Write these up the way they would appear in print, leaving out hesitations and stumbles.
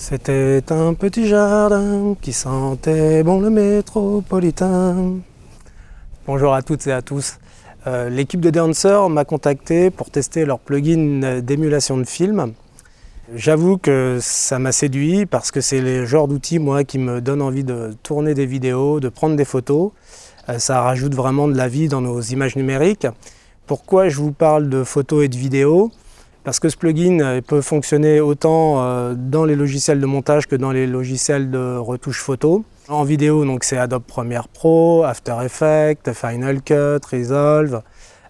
C'était un petit jardin qui sentait bon le métropolitain. Bonjour à toutes et à tous. L'équipe de Dancer m'a contacté pour tester leur plugin d'émulation de film. J'avoue que ça m'a séduit parce que c'est le genre d'outil moi qui me donne envie de tourner des vidéos, de prendre des photos. Ça rajoute vraiment de la vie dans nos images numériques. Pourquoi je vous parle de photos et de vidéos ? Parce que ce plugin peut fonctionner autant dans les logiciels de montage que dans les logiciels de retouche photo. En vidéo, donc c'est Adobe Premiere Pro, After Effects, Final Cut, Resolve.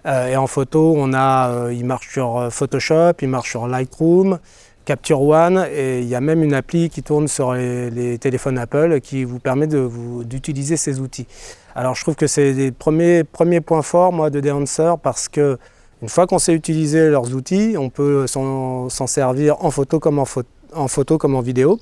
Et en photo, il marche sur Photoshop, il marche sur Lightroom, Capture One, et il y a même une appli qui tourne sur les téléphones Apple qui vous permet d'utiliser ces outils. Alors je trouve que c'est les premiers points forts moi, de Dancer parce que une fois qu'on sait utiliser leurs outils, on peut s'en servir en photo comme en vidéo.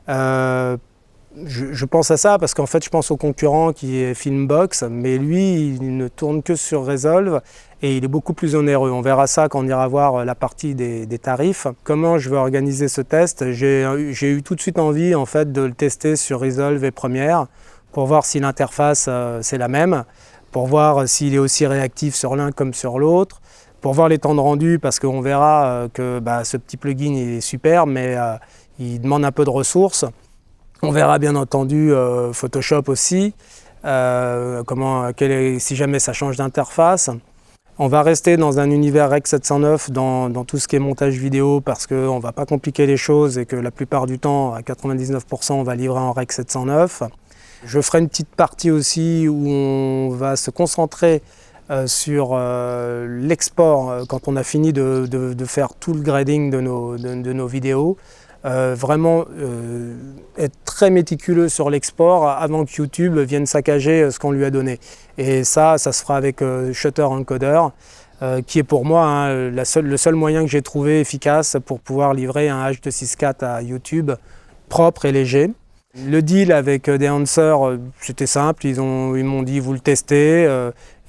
Je pense à ça parce qu'en fait, je pense au concurrent qui est Filmbox, mais lui, il ne tourne que sur Resolve et il est beaucoup plus onéreux. On verra ça quand on ira voir la partie des tarifs. Comment je vais organiser ce test ? J'ai eu tout de suite envie en fait, de le tester sur Resolve et Premiere pour voir si l'interface c'est la même, pour voir s'il est aussi réactif sur l'un comme sur l'autre, pour voir les temps de rendu, parce qu'on verra que ce petit plugin est super, mais il demande un peu de ressources. On verra bien entendu Photoshop aussi, si jamais ça change d'interface. On va rester dans un univers Rec 709 dans tout ce qui est montage vidéo, parce qu'on ne va pas compliquer les choses et que la plupart du temps, à 99%, on va livrer en Rec 709. Je ferai une petite partie aussi où on va se concentrer sur l'export quand on a fini de faire tout le grading de nos vidéos. Vraiment être très méticuleux sur l'export avant que YouTube vienne saccager ce qu'on lui a donné. Et ça se fera avec Shutter Encoder, qui est pour moi le seul moyen que j'ai trouvé efficace pour pouvoir livrer un H264 à YouTube propre et léger. Le deal avec Dancer, c'était simple, ils m'ont dit vous le testez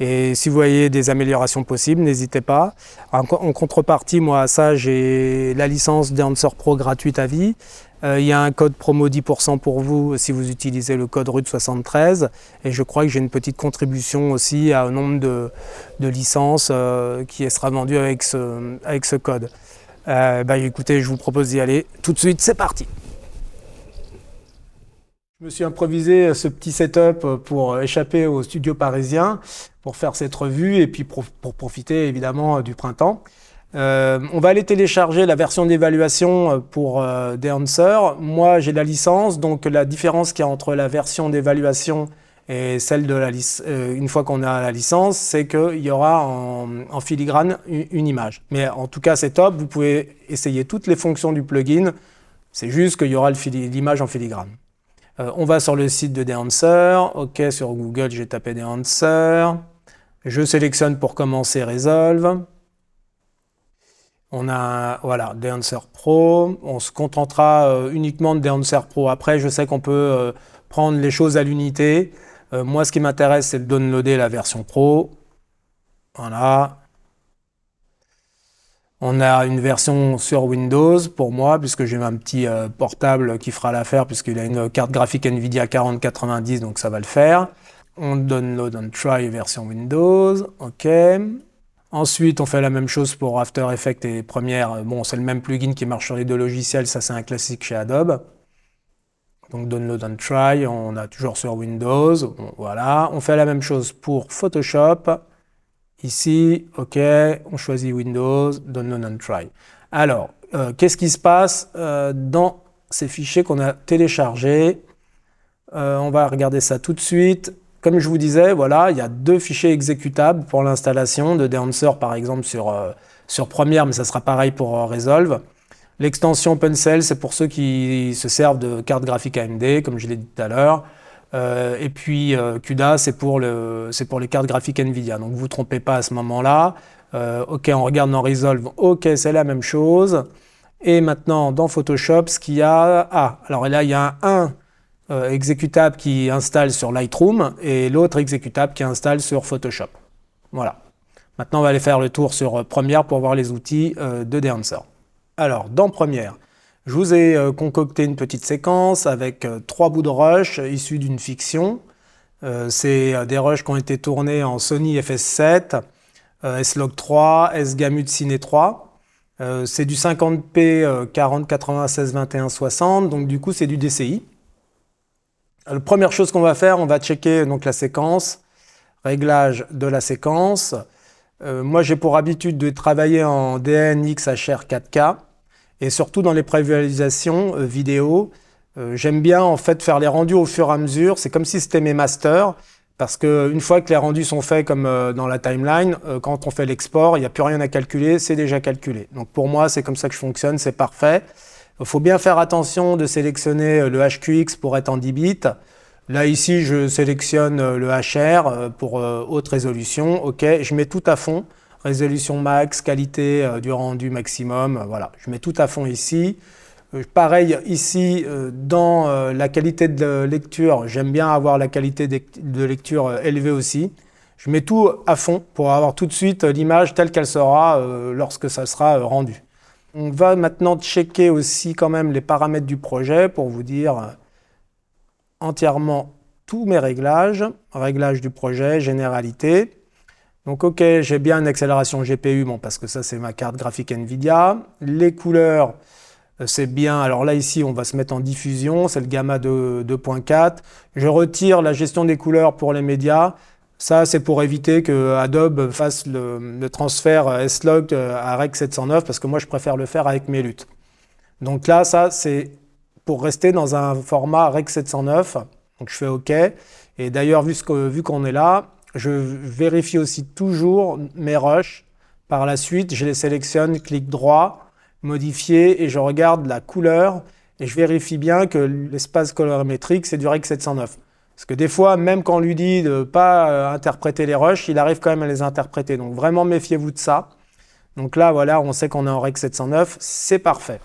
et si vous voyez des améliorations possibles, n'hésitez pas. En contrepartie, moi à ça, j'ai la licence Dancer Pro gratuite à vie. Il y a un code promo 10% pour vous si vous utilisez le code RUD73 et je crois que j'ai une petite contribution aussi au nombre de licences qui sera vendue avec ce code. Écoutez, je vous propose d'y aller tout de suite, c'est parti! Je me suis improvisé ce petit setup pour échapper au studio parisien, pour faire cette revue et puis pour profiter évidemment du printemps. On va aller télécharger la version d'évaluation pour Dancer. Moi j'ai la licence, donc la différence qu'il y a entre la version d'évaluation et celle de une fois qu'on a la licence, c'est qu'il y aura en filigrane une image. Mais en tout cas c'est top, vous pouvez essayer toutes les fonctions du plugin, c'est juste qu'il y aura l'image en filigrane. On va sur le site de Dancer, ok, sur Google j'ai tapé Dancer, je sélectionne pour commencer Resolve, on a voilà Dancer Pro, on se contentera uniquement de Dancer Pro, après je sais qu'on peut prendre les choses à l'unité, moi ce qui m'intéresse c'est de downloader la version Pro, voilà. On a une version sur Windows pour moi, puisque j'ai un petit portable qui fera l'affaire, puisqu'il a une carte graphique Nvidia 4090, donc ça va le faire. On download and try version Windows, ok. Ensuite, on fait la même chose pour After Effects et Premiere. Bon, c'est le même plugin qui marche sur les deux logiciels, ça c'est un classique chez Adobe. Donc download and try, on a toujours sur Windows, bon, voilà. On fait la même chose pour Photoshop. Ici, ok, on choisit Windows, Download and Try. Alors, qu'est-ce qui se passe dans ces fichiers qu'on a téléchargés ? On va regarder ça tout de suite. Comme je vous disais, voilà, il y a deux fichiers exécutables pour l'installation de Dancer, par exemple, sur Premiere, mais ça sera pareil pour Resolve. L'extension Pencil, c'est pour ceux qui se servent de carte graphique AMD, comme je l'ai dit tout à l'heure. Et puis CUDA, c'est pour les cartes graphiques Nvidia. Donc vous ne vous trompez pas à ce moment-là. Ok, on regarde dans Resolve. Ok, c'est la même chose. Et maintenant, dans Photoshop, ce qu'il y a... alors là, il y a un exécutable qui installe sur Lightroom et l'autre exécutable qui installe sur Photoshop. Voilà. Maintenant, on va aller faire le tour sur Premiere pour voir les outils de Dancer. Alors, dans Premiere, Je vous ai concocté une petite séquence avec 3 bouts de rush issus d'une fiction. C'est des rushs qui ont été tournés en Sony FS7, S-Log 3, S-Gamut Cine 3. C'est du 50p 40 96 21 60, donc du coup c'est du DCI. La première chose qu'on va faire, on va checker donc la séquence, réglage de la séquence. Moi j'ai pour habitude de travailler en DNxHR 4K et surtout dans les prévisualisations vidéo. J'aime bien en fait faire les rendus au fur et à mesure, c'est comme si c'était mes masters. Parce qu'une fois que les rendus sont faits comme dans la timeline, quand on fait l'export, il n'y a plus rien à calculer, c'est déjà calculé. Donc pour moi, c'est comme ça que je fonctionne, c'est parfait. Il faut bien faire attention de sélectionner le HQX pour être en 10 bits. Là, ici, je sélectionne le HR pour haute résolution. OK, je mets tout à fond. Résolution max, qualité du rendu maximum. Voilà, je mets tout à fond ici. Pareil ici, dans la qualité de lecture, j'aime bien avoir la qualité de lecture élevée aussi. Je mets tout à fond pour avoir tout de suite l'image telle qu'elle sera lorsque ça sera rendu. On va maintenant checker aussi quand même les paramètres du projet pour vous dire entièrement tous mes réglages. Réglage du projet, généralité. Donc OK, j'ai bien une accélération GPU, bon, parce que ça c'est ma carte graphique NVIDIA. Les couleurs, c'est bien. Alors là, ici, on va se mettre en diffusion. C'est le gamma 2.4. Je retire la gestion des couleurs pour les médias. Ça, c'est pour éviter que Adobe fasse le transfert S-Log à Rec 709 parce que moi, je préfère le faire avec mes luttes. Donc là, ça, c'est pour rester dans un format Rec 709. Donc je fais OK. Et d'ailleurs, vu qu'on est là, je vérifie aussi toujours mes rushs. Par la suite, je les sélectionne, clic droit, modifier et je regarde la couleur et je vérifie bien que l'espace colorimétrique c'est du Rec 709. Parce que des fois, même quand on lui dit de ne pas interpréter les rushs, il arrive quand même à les interpréter. Donc vraiment méfiez-vous de ça. Donc là, voilà, on sait qu'on est en Rec 709, c'est parfait.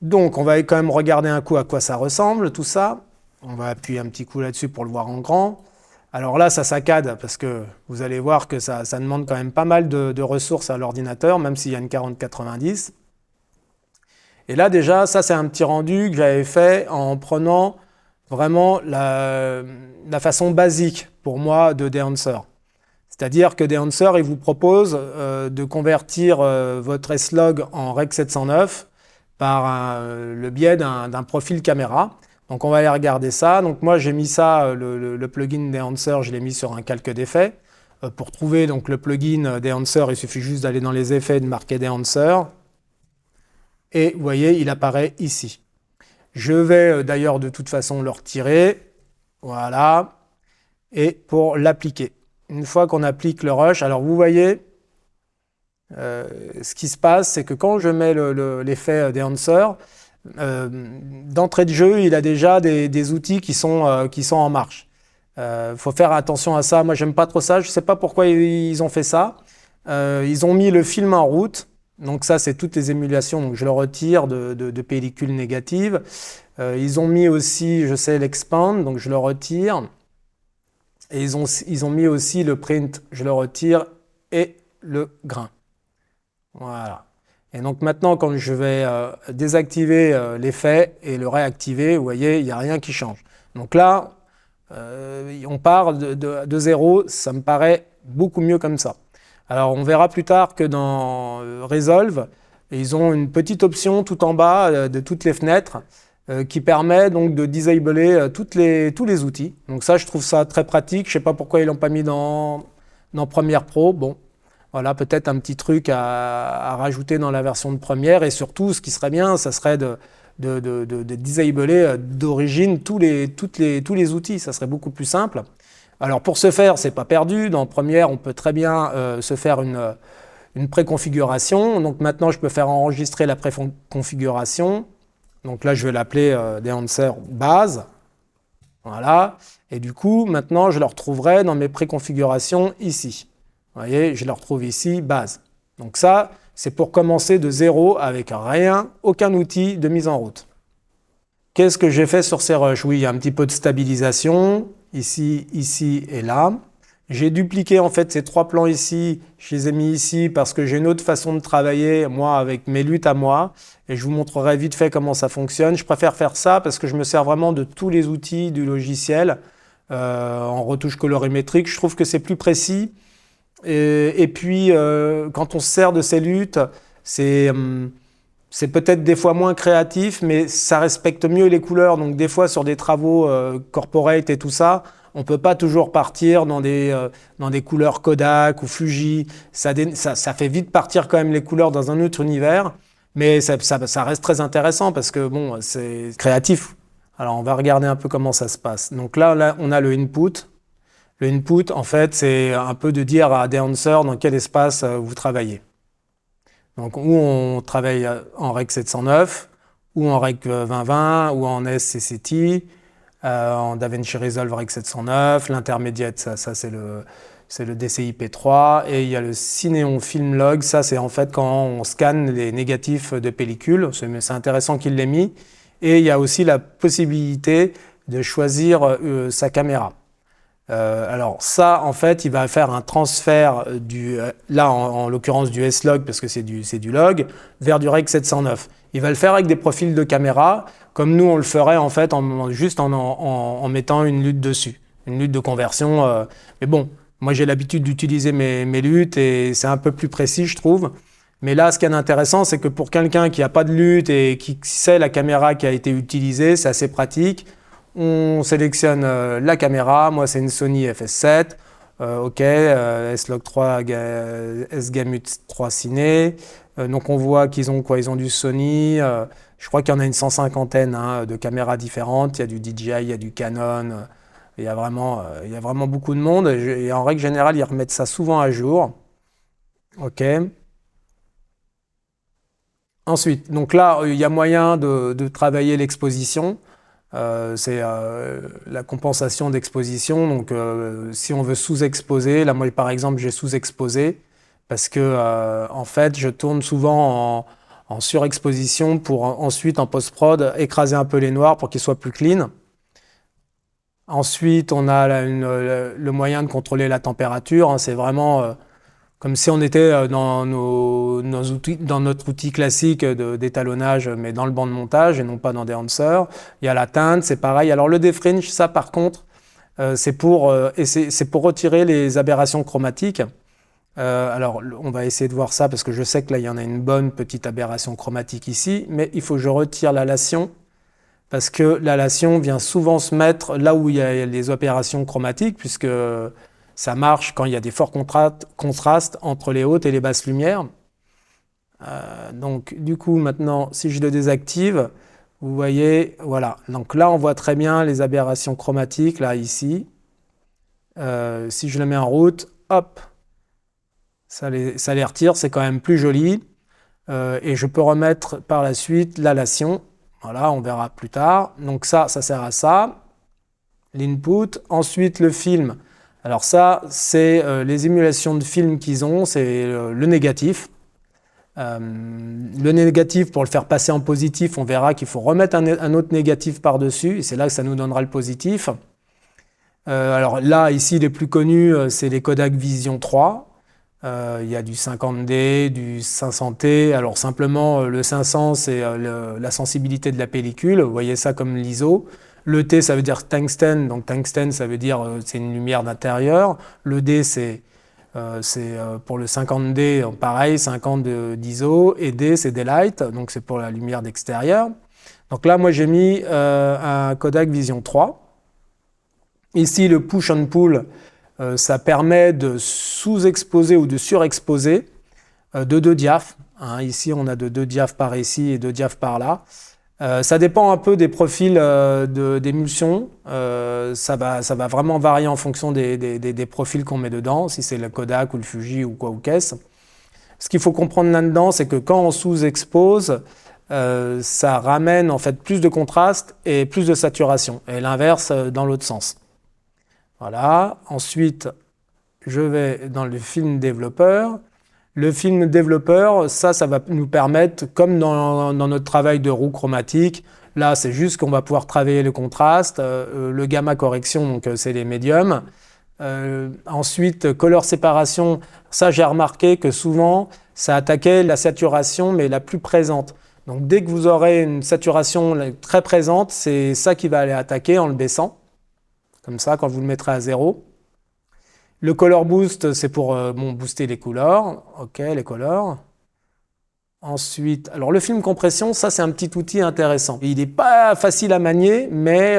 Donc on va quand même regarder un coup à quoi ça ressemble, tout ça. On va appuyer un petit coup là-dessus pour le voir en grand. Alors là, ça saccade parce que vous allez voir que ça demande quand même pas mal de ressources à l'ordinateur, même s'il y a une 4090. Et là déjà, ça c'est un petit rendu que j'avais fait en prenant vraiment la façon basique pour moi de Dehancer. C'est-à-dire que Dehancer, il vous propose de convertir votre S-Log en Rec 709 par le biais d'un profil caméra. Donc on va aller regarder ça. Donc moi j'ai mis ça, le plugin Dehancer, je l'ai mis sur un calque d'effets. Pour trouver donc, le plugin Dehancer, il suffit juste d'aller dans les effets et de marquer Dehancer. Et vous voyez, il apparaît ici. Je vais d'ailleurs de toute façon le retirer. Voilà. Et pour l'appliquer. Une fois qu'on applique le rush, alors vous voyez, ce qui se passe, c'est que quand je mets l'effet Dehancer, d'entrée de jeu, il a déjà des outils qui sont en marche. Faut faire attention à ça. Moi, j'aime pas trop ça. Je sais pas pourquoi ils ont fait ça. Ils ont mis le film en route. Donc ça, c'est toutes les émulations. Donc je le retire de pellicule négative. Ils ont mis aussi, je sais, l'expand. Donc je le retire. Et ils ont mis aussi le print. Je le retire. Et le grain. Voilà. Et donc maintenant, quand je vais désactiver l'effet et le réactiver, vous voyez, il n'y a rien qui change. Donc là, on part de zéro. Ça me paraît beaucoup mieux comme ça. Alors on verra plus tard que dans Resolve, ils ont une petite option tout en bas de toutes les fenêtres qui permet donc de disabler tous les outils. Donc ça, je trouve ça très pratique. Je ne sais pas pourquoi ils ne l'ont pas mis dans Premiere Pro. Bon, voilà, peut-être un petit truc à rajouter dans la version de Premiere. Et surtout, ce qui serait bien, ça serait de disabler d'origine tous les outils. Ça serait beaucoup plus simple. Alors pour ce faire, c'est pas perdu. Dans Premiere, on peut très bien se faire une préconfiguration. Donc maintenant, je peux faire enregistrer la préconfiguration. Donc là, je vais l'appeler Dehancer base. Voilà. Et du coup, maintenant, je le retrouverai dans mes préconfigurations ici. Vous voyez, je le retrouve ici, base. Donc ça, c'est pour commencer de zéro avec rien, aucun outil de mise en route. Qu'est-ce que j'ai fait sur ces rushs? Oui, il y a un petit peu de stabilisation. Ici, ici et là. J'ai dupliqué en fait ces 3 plans ici, je les ai mis ici parce que j'ai une autre façon de travailler, moi, avec mes luttes à moi, et je vous montrerai vite fait comment ça fonctionne. Je préfère faire ça parce que je me sers vraiment de tous les outils du logiciel en retouche colorimétrique. Je trouve que c'est plus précis. Et puis, quand on se sert de ces luttes, c'est peut-être des fois moins créatif, mais ça respecte mieux les couleurs. Donc des fois, sur des travaux corporate et tout ça, on peut pas toujours partir dans des couleurs Kodak ou Fuji. Ça fait vite partir quand même les couleurs dans un autre univers, mais ça reste très intéressant parce que bon, c'est créatif. Alors on va regarder un peu comment ça se passe. Donc là, on a le input. Le input, en fait, c'est un peu de dire à Dancer dans quel espace vous travaillez. Donc, où on travaille en Rec 709, ou en Rec 2020, ou en SCCT, en DaVinci Resolve Rec 709, l'intermédiate, ça c'est le DCI-P3, et il y a le Cineon Film Log, ça c'est en fait quand on scanne les négatifs de pellicule, c'est intéressant qu'il l'ait mis, et il y a aussi la possibilité de choisir sa caméra. Alors ça, en fait, il va faire un transfert là en l'occurrence du S-Log, parce que c'est du log, vers du Rec 709. Il va le faire avec des profils de caméra, comme nous on le ferait en fait juste en mettant une lutte dessus, une lutte de conversion. Mais bon, moi j'ai l'habitude d'utiliser mes luttes et c'est un peu plus précis, je trouve. Mais là, ce qui est intéressant, c'est que pour quelqu'un qui n'a pas de lutte et qui sait la caméra qui a été utilisée, c'est assez pratique. On sélectionne la caméra, moi c'est une Sony FS7, ok, S-Log 3, S-Gamut 3 Ciné, donc on voit qu'ils ont quoi, ils ont du Sony, je crois qu'il y en a une 150aine de caméras différentes, il y a du DJI, il y a du Canon, il y a vraiment beaucoup de monde, et en règle générale ils remettent ça souvent à jour, ok. Ensuite, donc là il y a moyen de travailler l'exposition. C'est la compensation d'exposition. Donc, si on veut sous-exposer, là, moi, par exemple, j'ai sous-exposé parce que, en fait, je tourne souvent en surexposition pour ensuite, en post-prod, écraser un peu les noirs pour qu'ils soient plus clean. Ensuite, on a le moyen de contrôler la température. Hein, c'est vraiment comme si on était dans notre outil classique d'étalonnage, mais dans le banc de montage et non pas dans des Dancer. Il y a la teinte, c'est pareil. Alors le defringe, ça par contre, c'est pour retirer les aberrations chromatiques. Alors on va essayer de voir ça parce que je sais que là il y en a une bonne petite aberration chromatique ici, mais il faut que je retire l'halation parce que l'halation vient souvent se mettre là où il y a les opérations chromatiques puisque ça marche quand il y a des forts contrastes entre les hautes et les basses lumières. Donc du coup maintenant si je le désactive, vous voyez, voilà. Donc là on voit très bien les aberrations chromatiques, là ici. Si je le mets en route, hop, ça les retire, c'est quand même plus joli. Et je peux remettre par la suite l'halation. Voilà, on verra plus tard. Donc ça sert à ça. L'input. Ensuite le film. Alors ça, c'est les émulations de films qu'ils ont, c'est le négatif. Le négatif, pour le faire passer en positif, on verra qu'il faut remettre un autre négatif par-dessus, et c'est là que ça nous donnera le positif. Alors là, ici, les plus connus, c'est les Kodak Vision 3. Il y a du 50D, du 500T. Alors simplement, le 500, c'est la sensibilité de la pellicule. Vous voyez ça comme l'ISO. Le T, ça veut dire tungstène. Donc tungstène, ça veut dire c'est une lumière d'intérieur. Le D, c'est pour le 50D, pareil, 50 d'ISO. Et D, c'est daylight. Donc c'est pour la lumière d'extérieur. Donc là, moi, j'ai mis un Kodak Vision 3. Ici, le push and pull, ça permet de sous-exposer ou de surexposer de 2 diaphes. Hein. Ici, on a de 2 diaphes par ici et 2 diaphes par là. Ça dépend un peu des profils d'émulsion. Ça va vraiment varier en fonction des profils qu'on met dedans, si c'est le Kodak ou le Fuji ou quoi ou qu'est-ce. Ce qu'il faut comprendre là-dedans, c'est que quand on sous-expose, ça ramène en fait plus de contraste et plus de saturation. Et l'inverse dans l'autre sens. Voilà. Ensuite, je vais dans le film développeur. Le film développeur, ça va nous permettre, comme dans notre travail de roue chromatique, là c'est juste qu'on va pouvoir travailler le contraste, le gamma correction, donc c'est les médiums, Ensuite, color séparation, ça j'ai remarqué que souvent, ça attaquait la saturation, mais la plus présente. Donc dès que vous aurez une saturation très présente, c'est ça qui va aller attaquer en le baissant, comme ça, quand vous le mettrez à 0. Le color boost, c'est pour booster les couleurs. Ok, les couleurs. Ensuite, alors le film compression, ça c'est un petit outil intéressant. Il n'est pas facile à manier, mais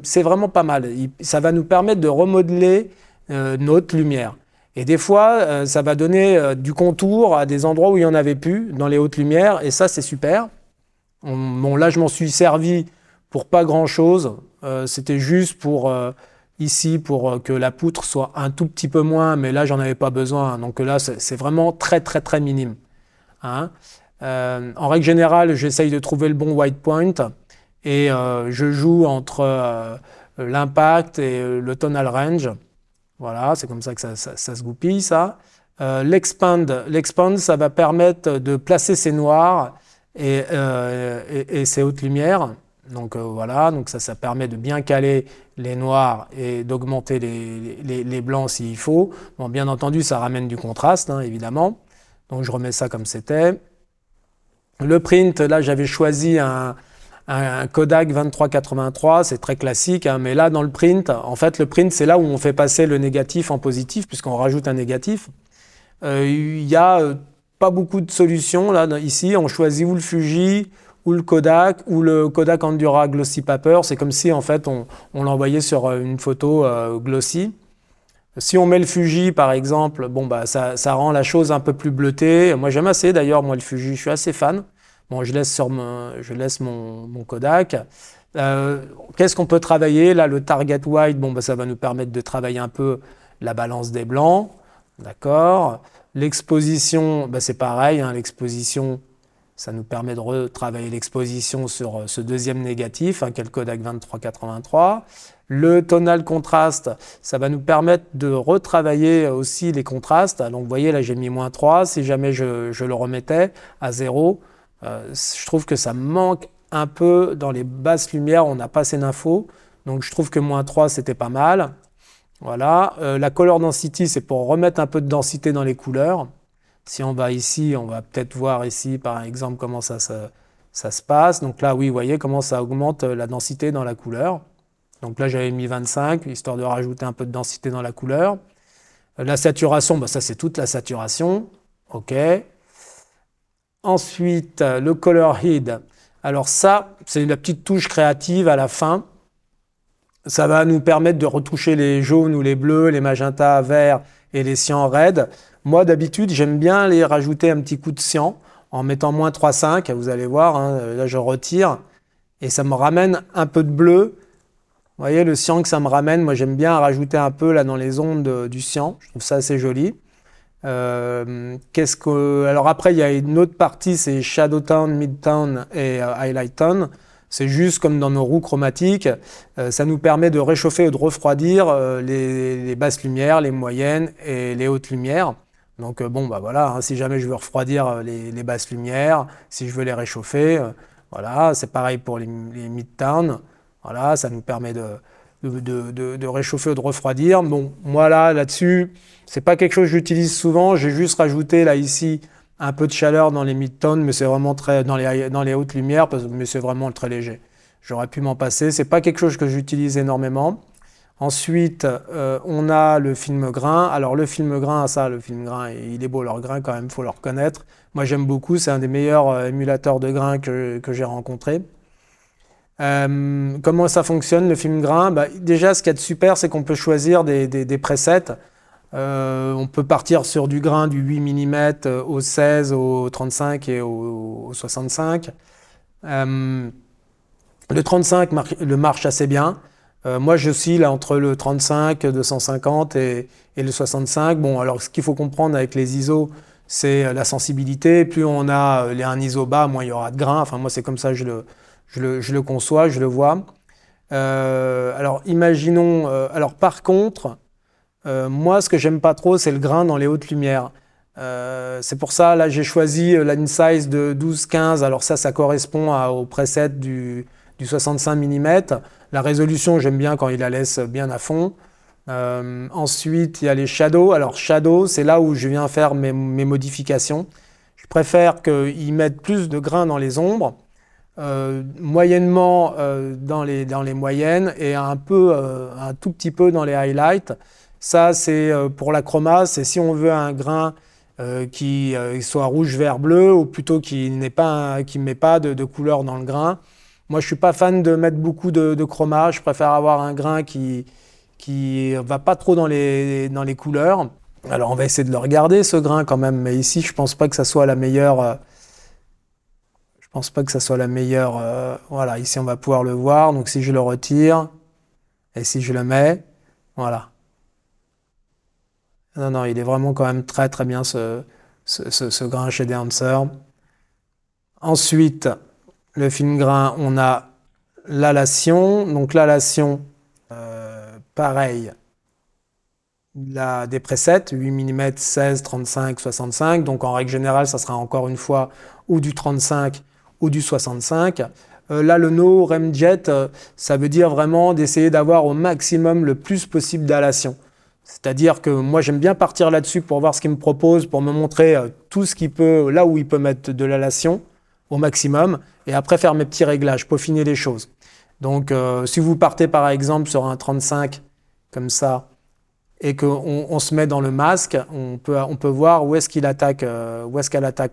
c'est vraiment pas mal. Ça va nous permettre de remodeler notre lumière. Et des fois, ça va donner du contour à des endroits où il n'y en avait plus, dans les hautes lumières, et ça c'est super. Bon, là je m'en suis servi pour pas grand-chose. C'était juste pour ici, pour que la poutre soit un tout petit peu moins, mais là j'en avais pas besoin. Donc là c'est vraiment très très très minime. Hein. En règle générale, j'essaye de trouver le bon white point et je joue entre l'impact et le tonal range. Voilà, c'est comme ça que ça se goupille, ça. L'expand, ça va permettre de placer ces noirs et ces hautes lumières. Donc voilà, donc ça permet de bien caler les noirs et d'augmenter les blancs s'il faut. Bon, bien entendu, ça ramène du contraste, hein, évidemment. Donc je remets ça comme c'était. Le print, là j'avais choisi un Kodak 2383, c'est très classique, hein, mais là dans le print, en fait le print c'est là où on fait passer le négatif en positif, puisqu'on rajoute un négatif. Il n'y a pas beaucoup de solutions, là ici on choisit ou le Fuji, ou le Kodak Endura Glossy Paper, c'est comme si en fait on l'envoyait sur une photo glossy. Si on met le Fuji par exemple, bon bah ça rend la chose un peu plus bleutée. Moi j'aime assez d'ailleurs, moi le Fuji, je suis assez fan. Bon, je laisse mon Kodak. Qu'est-ce qu'on peut travailler? Là, le target white, bon bah ça va nous permettre de travailler un peu la balance des blancs, d'accord. L'exposition, bah, c'est pareil, hein, l'exposition, ça nous permet de retravailler l'exposition sur ce deuxième négatif, hein, qui est le Kodak 2383. Le tonal contraste, ça va nous permettre de retravailler aussi les contrastes. Donc vous voyez, là j'ai mis -3. Si jamais je le remettais à 0, je trouve que ça manque un peu dans les basses lumières, on n'a pas assez d'infos. Donc je trouve que -3 c'était pas mal. Voilà. La color density, c'est pour remettre un peu de densité dans les couleurs. Si on va ici, on va peut-être voir ici par exemple comment ça se passe. Donc là, oui, vous voyez comment ça augmente la densité dans la couleur. Donc là, j'avais mis 25, histoire de rajouter un peu de densité dans la couleur. La saturation, bah ça c'est toute la saturation. OK. Ensuite, le color hid. Alors ça, c'est la petite touche créative à la fin. Ça va nous permettre de retoucher les jaunes ou les bleus, les magentas verts et les cyans raides. Moi, d'habitude, j'aime bien les rajouter un petit coup de cyan en mettant -3,5. Vous allez voir, hein, là je retire et ça me ramène un peu de bleu. Vous voyez le cyan que ça me ramène, moi j'aime bien rajouter un peu là dans les ondes du cyan, je trouve ça assez joli. Alors après il y a une autre partie, c'est Shadow Tone, Mid Tone et Highlight Tone. C'est juste comme dans nos roues chromatiques, ça nous permet de réchauffer ou de refroidir les basses lumières, les moyennes et les hautes lumières. Donc bon bah voilà, hein, si jamais je veux refroidir les basses lumières, si je veux les réchauffer, voilà, c'est pareil pour les Mid-Tone. Voilà, ça nous permet de réchauffer ou de refroidir. Bon, moi là-dessus, c'est pas quelque chose que j'utilise souvent. J'ai juste rajouté là ici un peu de chaleur dans les mid-tones, mais c'est vraiment très dans les hautes lumières, mais c'est vraiment très léger. J'aurais pu m'en passer. C'est pas quelque chose que j'utilise énormément. Ensuite, on a le film grain. Alors le film grain, il est beau leur grain quand même, faut le reconnaître. Moi j'aime beaucoup, c'est un des meilleurs émulateurs de grain que j'ai rencontré. Comment ça fonctionne le film grain? Bah, déjà, ce qu'il y a de super, c'est qu'on peut choisir des presets. On peut partir sur du grain du 8 mm au 16, au 35 et au 65. Le 35 marche assez bien. Moi, j'oscille entre le 35, 250 et le 65. Bon, alors ce qu'il faut comprendre avec les ISO, c'est la sensibilité. Plus on a un ISO bas, moins il y aura de grain. Enfin, moi, c'est comme ça que je le conçois, je le vois. Alors, imaginons... alors, par contre, moi, ce que j'aime pas trop, c'est le grain dans les hautes lumières. C'est pour ça, là, j'ai choisi l'insize de 12-15. Alors ça correspond au preset du 65 mm. La résolution, j'aime bien quand il la laisse bien à fond. Ensuite, il y a les shadows. Alors, shadow, c'est là où je viens faire mes modifications. Je préfère qu'ils mettent plus de grains dans les ombres, moyennement dans les moyennes et un tout petit peu dans les highlights. Ça, c'est pour la chroma, c'est si on veut un grain qui soit rouge, vert, bleu, ou plutôt qui ne met pas de couleur dans le grain. Moi, je suis pas fan de mettre beaucoup de chroma. Je préfère avoir un grain qui va pas trop dans les couleurs. Alors, on va essayer de le regarder, ce grain, quand même. Mais ici, je pense pas que ça soit la meilleure. Je pense pas que ça soit la meilleure. Voilà, ici, on va pouvoir le voir. Donc, si je le retire et si je le mets, voilà. Non, non, il est vraiment quand même très, très bien ce grain chez Dancer. Ensuite, le film grain, on a l'halation. Donc, l'halation, pareil. Il a des presets, 8 mm, 16, 35, 65. Donc en règle générale, ça sera encore une fois ou du 35 ou du 65. Là, le No Remjet, ça veut dire vraiment d'essayer d'avoir au maximum le plus possible d'halation. C'est-à-dire que moi, j'aime bien partir là-dessus pour voir ce qu'il me propose, pour me montrer tout ce qu'il peut, là où il peut mettre de l'halation au maximum, et après faire mes petits réglages, peaufiner les choses. Donc si vous partez par exemple sur un 35 comme ça, et qu'on se met dans le masque, on peut voir où est-ce qu'elle attaque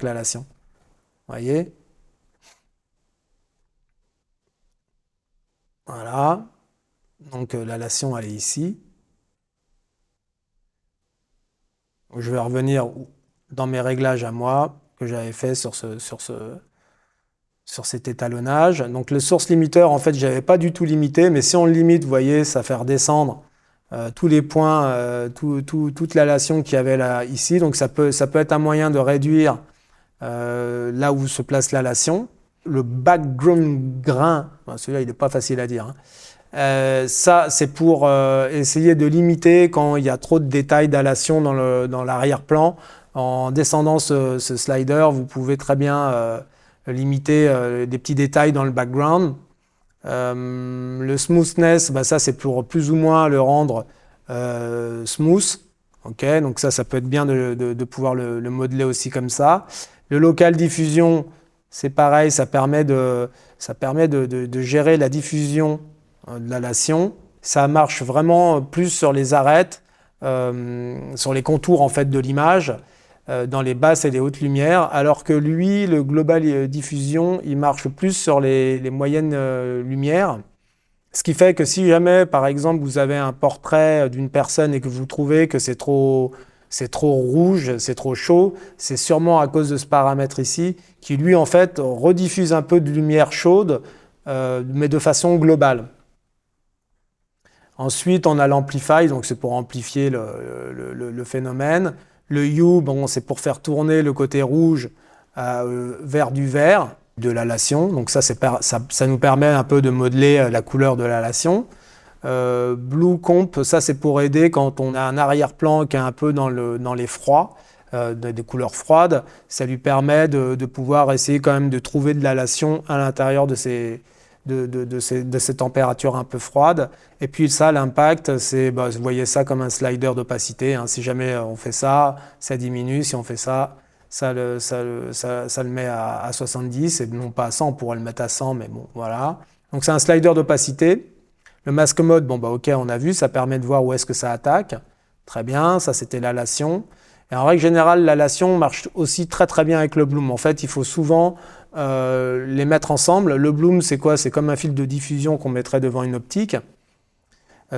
l'halation. Vous voyez? Voilà. Donc l'halation, elle est ici. Je vais revenir dans mes réglages à moi, que j'avais fait sur cet étalonnage. Donc le source limiteur, en fait, je n'avais pas du tout limité, mais si on le limite, vous voyez, ça fait redescendre tous les points, toute l'halation qu'il y avait là, ici. Donc ça peut être un moyen de réduire là où se place l'halation. Le background grain, celui-là il n'est pas facile à dire, hein. Ça c'est pour essayer de limiter quand il y a trop de détails d'halation dans l'arrière-plan. En descendant ce slider, vous pouvez très bien limiter des petits détails dans le background. Le smoothness, ça c'est pour plus ou moins le rendre smooth. Okay, donc ça peut être bien de pouvoir le modeler aussi comme ça. Le local diffusion, c'est pareil, ça permet de gérer la diffusion de l'halation. Ça marche vraiment plus sur les arêtes, sur les contours en fait de l'image, dans les basses et les hautes lumières, alors que lui, le global diffusion, il marche plus sur les moyennes lumières. Ce qui fait que si jamais, par exemple, vous avez un portrait d'une personne et que vous trouvez que c'est trop rouge, c'est trop chaud, c'est sûrement à cause de ce paramètre ici, qui lui, en fait, rediffuse un peu de lumière chaude, mais de façon globale. Ensuite, on a l'amplify, donc c'est pour amplifier le phénomène. Le hue, c'est pour faire tourner le côté rouge vers du vert de l'halation. Donc ça nous permet un peu de modeler la couleur de l'halation. Blue comp, ça c'est pour aider quand on a un arrière-plan qui est un peu dans les froids, des couleurs froides. Ça lui permet de pouvoir essayer quand même de trouver de l'halation à l'intérieur de ces températures un peu froides. Et puis ça, l'impact, c'est, vous voyez ça comme un slider d'opacité, hein. Si jamais on fait ça, ça diminue. Si on fait ça, ça le met à 70, et non pas à 100, on pourrait le mettre à 100, mais bon, voilà. Donc c'est un slider d'opacité. Le mask mode, ok, on a vu, ça permet de voir où est-ce que ça attaque. Très bien, ça c'était l'halation. Et en règle générale, l'halation marche aussi très très bien avec le bloom. En fait, il faut souvent les mettre ensemble. Le bloom, c'est quoi? C'est comme un fil de diffusion qu'on mettrait devant une optique.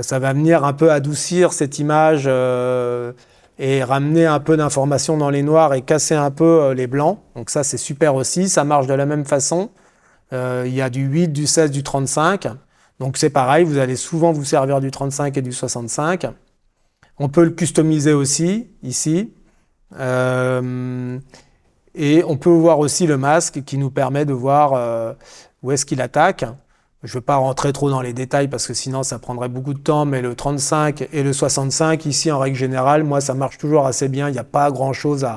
Ça va venir un peu adoucir cette image et ramener un peu d'informations dans les noirs et casser un peu les blancs. Donc ça, c'est super aussi. Ça marche de la même façon. Il y a du 8, du 16, du 35. Donc c'est pareil, vous allez souvent vous servir du 35 et du 65. On peut le customiser aussi, ici. Et on peut voir aussi le masque qui nous permet de voir où est-ce qu'il attaque. Je ne vais pas rentrer trop dans les détails parce que sinon ça prendrait beaucoup de temps, mais le 35 et le 65, ici en règle générale, moi ça marche toujours assez bien, il n'y a pas grand-chose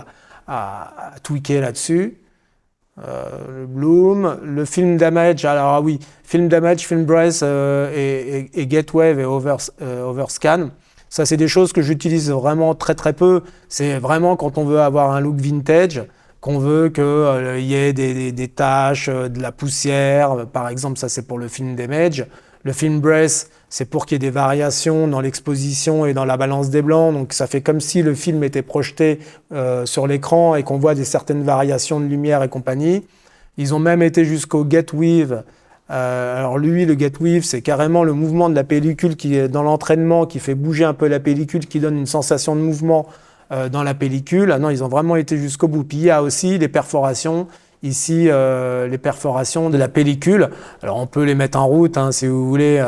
à tweaker là-dessus. Le bloom, le film damage, alors oui, film damage, film breath et get wave et overscan. Ça, c'est des choses que j'utilise vraiment très très peu. C'est vraiment quand on veut avoir un look vintage, qu'on veut qu'il y ait des taches, de la poussière. Par exemple, ça c'est pour le film d'Image. Le film Brace, c'est pour qu'il y ait des variations dans l'exposition et dans la balance des blancs. Donc ça fait comme si le film était projeté sur l'écran et qu'on voit certaines variations de lumière et compagnie. Ils ont même été jusqu'au Get Weave. Alors lui, le Get Weave, c'est carrément le mouvement de la pellicule qui est dans l'entraînement, qui fait bouger un peu la pellicule, qui donne une sensation de mouvement dans la pellicule. Ah non, ils ont vraiment été jusqu'au bout. Puis il y a aussi les perforations. Ici, les perforations de la pellicule. Alors on peut les mettre en route, hein, si vous voulez.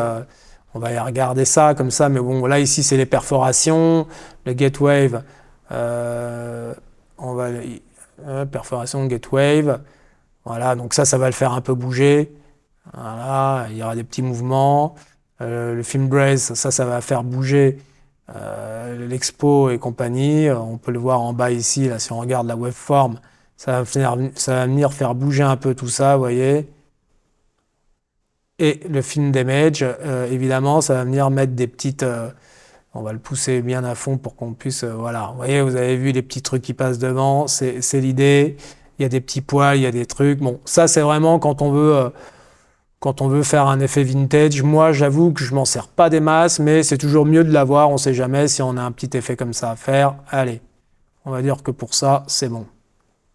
On va y regarder ça comme ça. Mais bon, là ici, c'est les perforations. Le Get Wave. On va perforation Get Wave. Voilà, donc ça va le faire un peu bouger. Voilà, il y aura des petits mouvements. Le film Brace, ça va faire bouger l'expo et compagnie. On peut le voir en bas ici, là, si on regarde la waveform, ça va venir faire bouger un peu tout ça, vous voyez. Et le film d'Image, évidemment, ça va venir mettre des petites... on va le pousser bien à fond pour qu'on puisse... voilà, vous voyez, vous avez vu les petits trucs qui passent devant, c'est l'idée. Il y a des petits poils, il y a des trucs. Bon, ça, c'est vraiment quand on veut faire un effet vintage. Moi, j'avoue que je m'en sers pas des masses, mais c'est toujours mieux de l'avoir. On sait jamais si on a un petit effet comme ça à faire. Allez, on va dire que pour ça, c'est bon.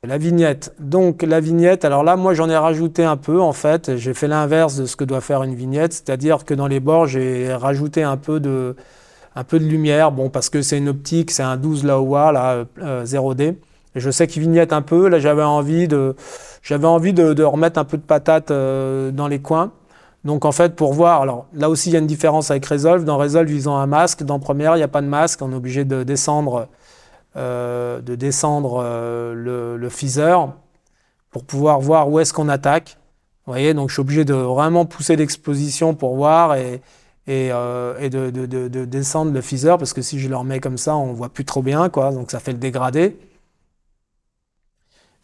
La vignette. Donc, la vignette, alors là, moi, j'en ai rajouté un peu, en fait. J'ai fait l'inverse de ce que doit faire une vignette, c'est-à-dire que dans les bords, j'ai rajouté un peu de lumière. Bon, parce que c'est une optique, c'est un 12 Laowa, là, 0D. Et je sais qu'il vignette un peu. Là, j'avais envie de remettre un peu de patate dans les coins. Donc, en fait, pour voir, alors là aussi, il y a une différence avec Resolve. Dans Resolve, ils ont un masque. Dans Premiere, il n'y a pas de masque. On est obligé de descendre, le phaser pour pouvoir voir où est-ce qu'on attaque. Vous voyez, donc je suis obligé de vraiment pousser l'exposition pour voir et de descendre le phaser parce que si je le remets comme ça, on voit plus trop bien, quoi. Donc ça fait le dégradé.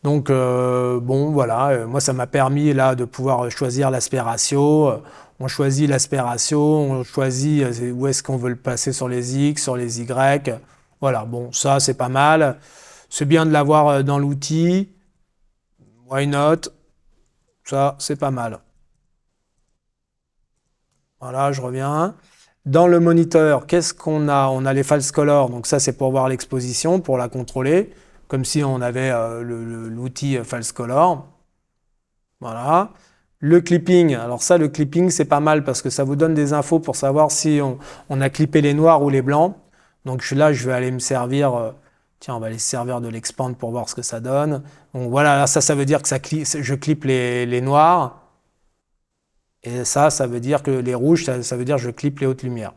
Donc bon, voilà, moi ça m'a permis là de pouvoir choisir l'aspect ratio. On choisit l'aspect ratio, on choisit où est-ce qu'on veut le passer sur les X, sur les Y. Voilà, bon, ça c'est pas mal. C'est bien de l'avoir dans l'outil. Why not? Ça, c'est pas mal. Voilà, je reviens. Dans le moniteur, qu'est-ce qu'on a? On a les false colors, donc ça c'est pour voir l'exposition, pour la contrôler, comme si on avait l'outil false color. Voilà. Le clipping, alors ça, le clipping, c'est pas mal parce que ça vous donne des infos pour savoir si on a clippé les noirs ou les blancs. Donc là, je vais aller me servir, tiens, on va aller se servir de l'expand pour voir ce que ça donne. Donc voilà, là, ça veut dire que je clippe les noirs. Et ça veut dire que les rouges, ça veut dire que je clippe les hautes lumières.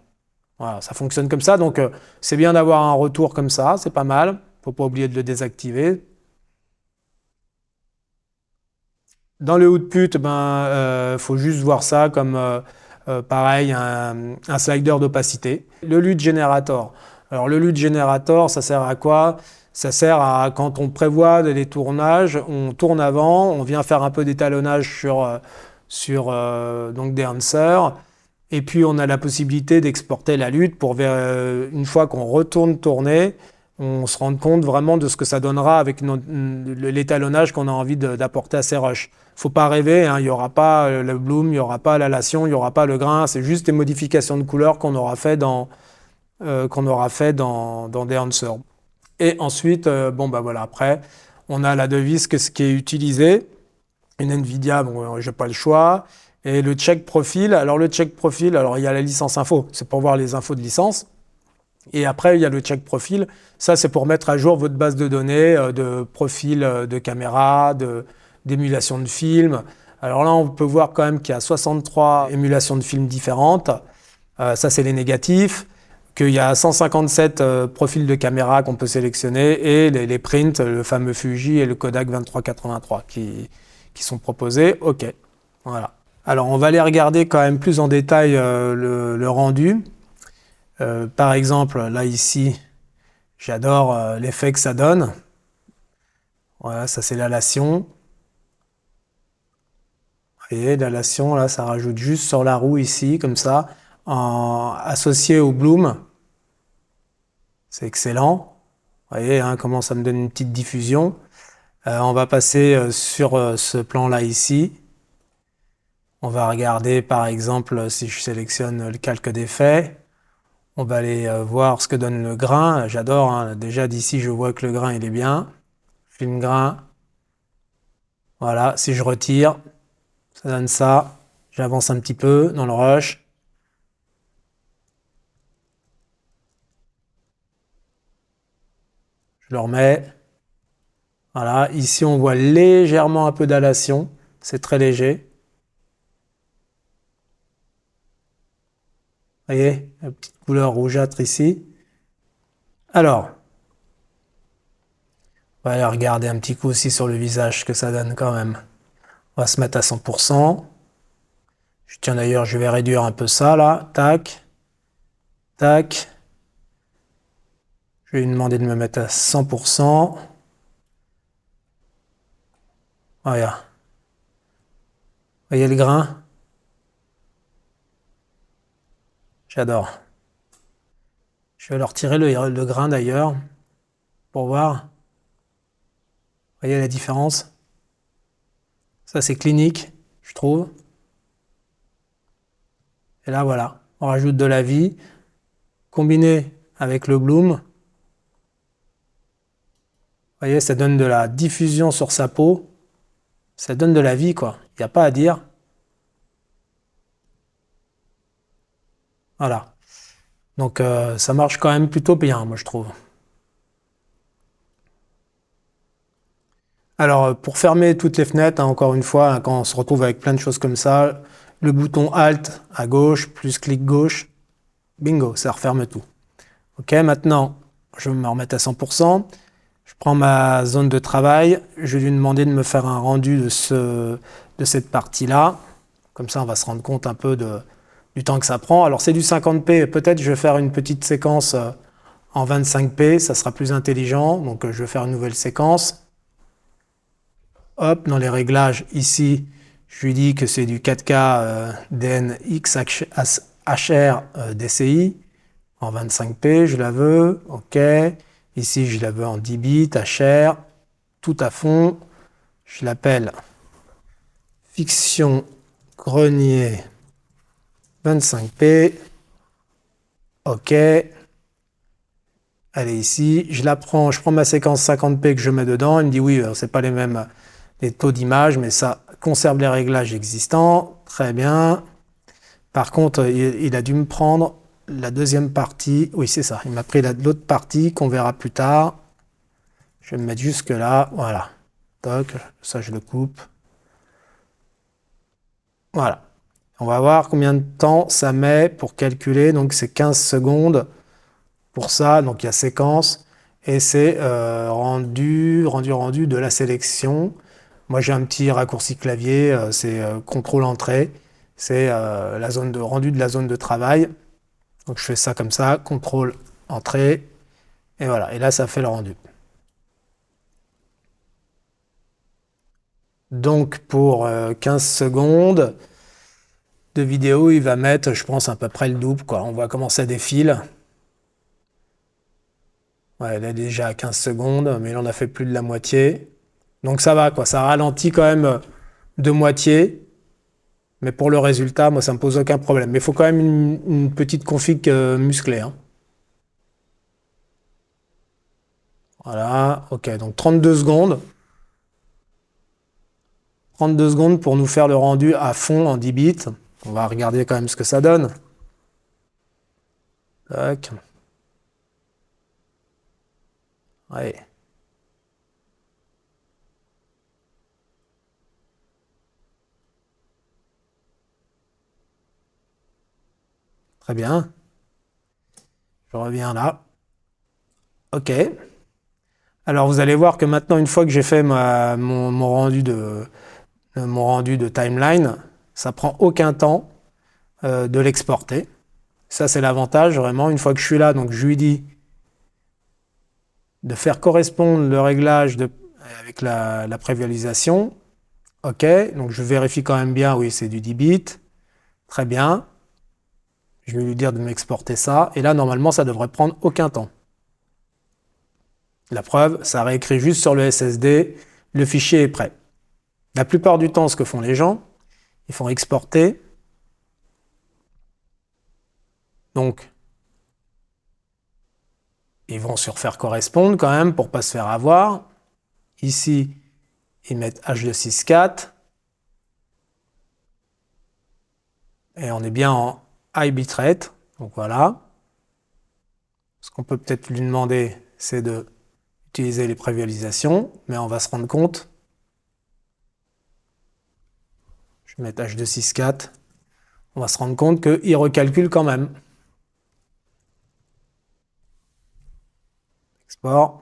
Voilà, ça fonctionne comme ça. Donc c'est bien d'avoir un retour comme ça, c'est pas mal. Faut pas oublier de le désactiver. Dans le output, faut juste voir ça comme pareil, un slider d'opacité. Le LUT Generator. Alors le LUT Generator, ça sert à quoi? Ça sert à quand on prévoit des tournages, on tourne avant, on vient faire un peu d'étalonnage sur donc des answers. Et puis on a la possibilité d'exporter la LUT pour une fois qu'on retourne tourner, on se rend compte vraiment de ce que ça donnera avec l'étalonnage qu'on a envie d'apporter à ces rushs. Faut pas rêver, hein, il n'y aura pas le bloom, il n'y aura pas l'halation, il n'y aura pas le grain, c'est juste des modifications de couleurs qu'on aura fait dans des answers. Et ensuite, voilà, après, on a la devise ce qui est utilisé. Une NVIDIA, bon, j'ai pas le choix. Et le check profil, alors le check profil, alors il y a la licence info, c'est pour voir les infos de licence. Et après, il y a le check profil. Ça, c'est pour mettre à jour votre base de données de profil de caméra, d'émulation de film. Alors là, on peut voir quand même qu'il y a 63 émulations de films différentes. Ça, c'est les négatifs. Qu'il y a 157 profils de caméra qu'on peut sélectionner et les prints, le fameux Fuji et le Kodak 2383 qui sont proposés. OK, voilà. Alors, on va aller regarder quand même plus en détail le rendu. Par exemple, là, ici, j'adore l'effet que ça donne. Voilà, ça, c'est l'halation. Vous voyez, l'halation, là, ça rajoute juste sur la roue ici, comme ça, associé au bloom. C'est excellent. Vous voyez hein, comment ça me donne une petite diffusion. On va passer sur ce plan-là ici. On va regarder par exemple si je sélectionne le calque d'effet. On va aller voir ce que donne le grain. J'adore, hein. Déjà d'ici je vois que le grain il est bien. Film grain. Voilà, si je retire, ça donne ça. J'avance un petit peu dans le rush. Je le remets. Voilà, ici on voit légèrement un peu d'halation. C'est très léger. Vous voyez, la petite couleur rougeâtre ici. Alors, on va aller regarder un petit coup aussi sur le visage ce que ça donne quand même. On va se mettre à 100%. Tiens d'ailleurs, je vais réduire un peu ça là. Tac. Tac. Je vais lui demander de me mettre à 100%. Voilà. Vous voyez le grain? J'adore. Je vais leur retirer le grain d'ailleurs pour voir. Vous voyez la différence? Ça c'est clinique, je trouve. Et là voilà, on rajoute de la vie. Combiné avec le bloom. Vous voyez, ça donne de la diffusion sur sa peau. Ça donne de la vie quoi. Il n'y a pas à dire. Voilà. Donc ça marche quand même plutôt bien, moi je trouve. Alors pour fermer toutes les fenêtres, hein, encore une fois, hein, quand on se retrouve avec plein de choses comme ça, le bouton Alt à gauche, plus clic gauche, bingo, ça referme tout. Ok, maintenant je vais me remettre à 100%. Je prends ma zone de travail, je vais lui demander de me faire un rendu de cette partie-là. Comme ça on va se rendre compte un peu du temps que ça prend. Alors c'est du 50p, peut-être je vais faire une petite séquence en 25p, ça sera plus intelligent. Donc je vais faire une nouvelle séquence. Hop, dans les réglages, ici, je lui dis que c'est du 4K DNX HR DCI en 25p, je la veux, ok. Ici, je la veux en 10 bits, HR, tout à fond. Je l'appelle Fiction Grenier 25p, ok. Elle est ici, je prends ma séquence 50p que je mets dedans, il me dit oui, c'est pas les mêmes taux d'image, mais ça conserve les réglages existants, très bien. Par contre, il a dû me prendre la deuxième partie, oui c'est ça, il m'a pris l'autre partie qu'on verra plus tard. Je vais me mettre jusque là, voilà. Toc, ça je le coupe. Voilà. On va voir combien de temps ça met pour calculer, donc c'est 15 secondes pour ça, donc il y a séquence, et c'est rendu de la sélection. Moi j'ai un petit raccourci clavier, c'est contrôle entrée, c'est la zone de rendu de la zone de travail. Donc je fais ça comme ça, contrôle entrée, et voilà, et là ça fait le rendu. Donc pour 15 secondes de vidéo, il va mettre, je pense, à peu près le double, quoi. On voit comment ça défile. Ouais, elle est déjà à 15 secondes, mais il en a fait plus de la moitié. Donc ça va, quoi. Ça ralentit quand même de moitié. Mais pour le résultat, moi, ça me pose aucun problème. Mais il faut quand même une petite config musclée, hein. Voilà, ok, donc 32 secondes. 32 secondes pour nous faire le rendu à fond en 10 bits. On va regarder quand même ce que ça donne. Tac. Ouais. Très bien. Je reviens là. Ok. Alors vous allez voir que maintenant, une fois que j'ai fait mon rendu de timeline, ça prend aucun temps de l'exporter. Ça, c'est l'avantage, vraiment. Une fois que je suis là, donc je lui dis de faire correspondre le réglage avec la prévisualisation. OK, donc je vérifie quand même bien, oui, c'est du 10 bits. Très bien. Je vais lui dire de m'exporter ça. Et là, normalement, ça devrait prendre aucun temps. La preuve, ça réécrit juste sur le SSD, le fichier est prêt. La plupart du temps, ce que font les gens, ils font exporter. Donc, ils vont sur faire correspondre quand même pour ne pas se faire avoir. Ici, ils mettent H264. Et on est bien en high bitrate. Donc voilà. Ce qu'on peut peut-être lui demander, c'est d'utiliser les prévisualisations. Mais on va se rendre compte. Je vais mettre H264. On va se rendre compte qu'il recalcule quand même. Export.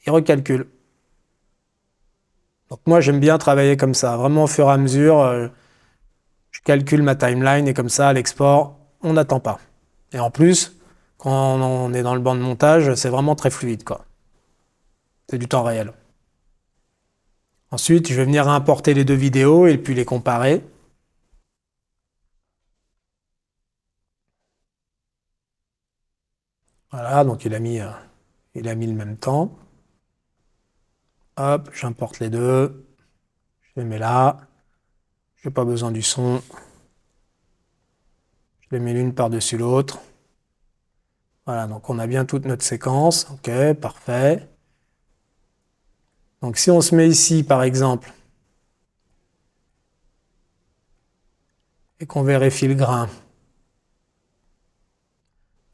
Il recalcule. Donc moi, j'aime bien travailler comme ça. Vraiment, au fur et à mesure, je calcule ma timeline et comme ça, à l'export, on n'attend pas. Et en plus, quand on est dans le banc de montage, c'est vraiment très fluide, quoi. C'est du temps réel. Ensuite, je vais venir importer les deux vidéos et puis les comparer. Voilà, donc il a mis le même temps. Hop, j'importe les deux. Je les mets là. Je n'ai pas besoin du son. Je les mets l'une par-dessus l'autre. Voilà, donc on a bien toute notre séquence. Ok, parfait. Donc si on se met ici, par exemple, et qu'on vérifie le grain,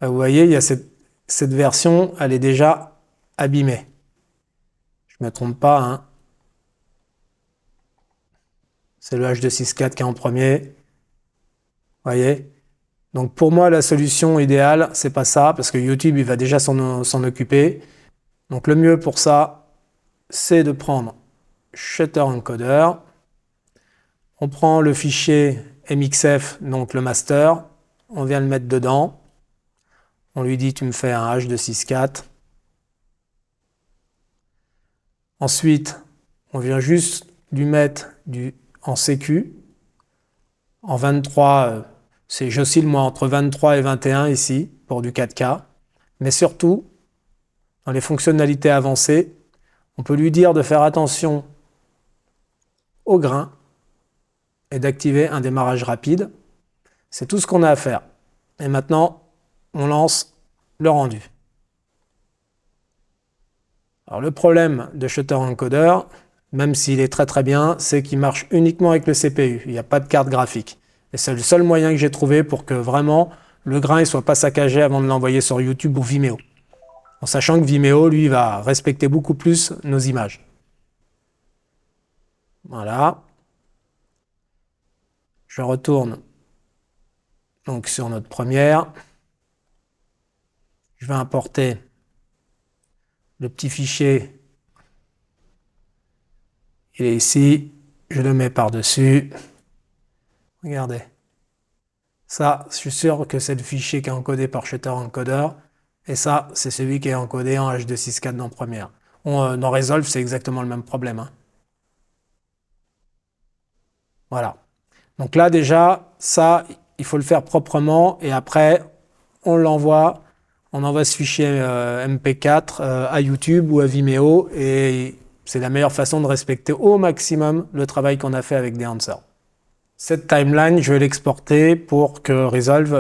vous voyez, il y a cette version, elle est déjà abîmée. Je ne me trompe pas, hein. C'est le H264 qui est en premier. Vous voyez? Donc pour moi, la solution idéale, c'est pas ça, parce que YouTube, il va déjà s'en occuper. Donc le mieux pour ça, c'est de prendre Shutter Encoder. On prend le fichier MXF, donc le master. On vient le mettre dedans. On lui dit, tu me fais un H264. Ensuite, on vient juste lui mettre en sécu. En 23, j'oscille moi entre 23 et 21 ici, pour du 4K. Mais surtout, dans les fonctionnalités avancées, on peut lui dire de faire attention au grain et d'activer un démarrage rapide. C'est tout ce qu'on a à faire. Et maintenant, on lance le rendu. Alors le problème de Shutter Encoder, même s'il est très très bien, c'est qu'il marche uniquement avec le CPU. Il n'y a pas de carte graphique. Et c'est le seul moyen que j'ai trouvé pour que vraiment le grain ne soit pas saccagé avant de l'envoyer sur YouTube ou Vimeo. En sachant que Vimeo, lui, va respecter beaucoup plus nos images. Voilà. Je retourne donc sur notre première. Je vais importer le petit fichier. Il est ici. Je le mets par-dessus. Regardez. Ça, je suis sûr que c'est le fichier qui est encodé par Shutter Encoder. Et ça, c'est celui qui est encodé en H264 dans Premiere. Dans Resolve, c'est exactement le même problème, hein. Voilà. Donc là, déjà, ça, il faut le faire proprement. Et après, on envoie ce fichier MP4 à YouTube ou à Vimeo. Et c'est la meilleure façon de respecter au maximum le travail qu'on a fait avec Dehancer. Cette timeline, je vais l'exporter pour que Resolve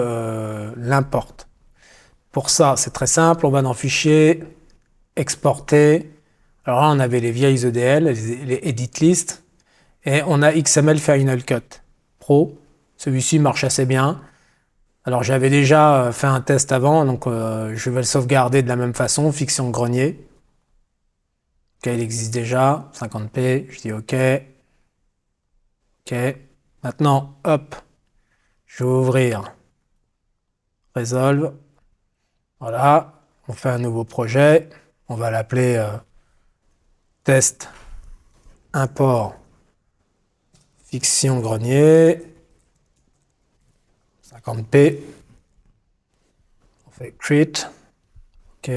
l'importe. Pour ça, c'est très simple. On va dans Fichier, Exporter. Alors là, on avait les vieilles EDL, les Edit List. Et on a XML Final Cut Pro. Celui-ci marche assez bien. Alors j'avais déjà fait un test avant, donc je vais le sauvegarder de la même façon, fiction grenier. Ok, il existe déjà, 50p, je dis OK. OK. Maintenant, hop, je vais ouvrir Resolve. Voilà, on fait un nouveau projet. On va l'appeler test import fiction grenier. 50p. On fait create. OK.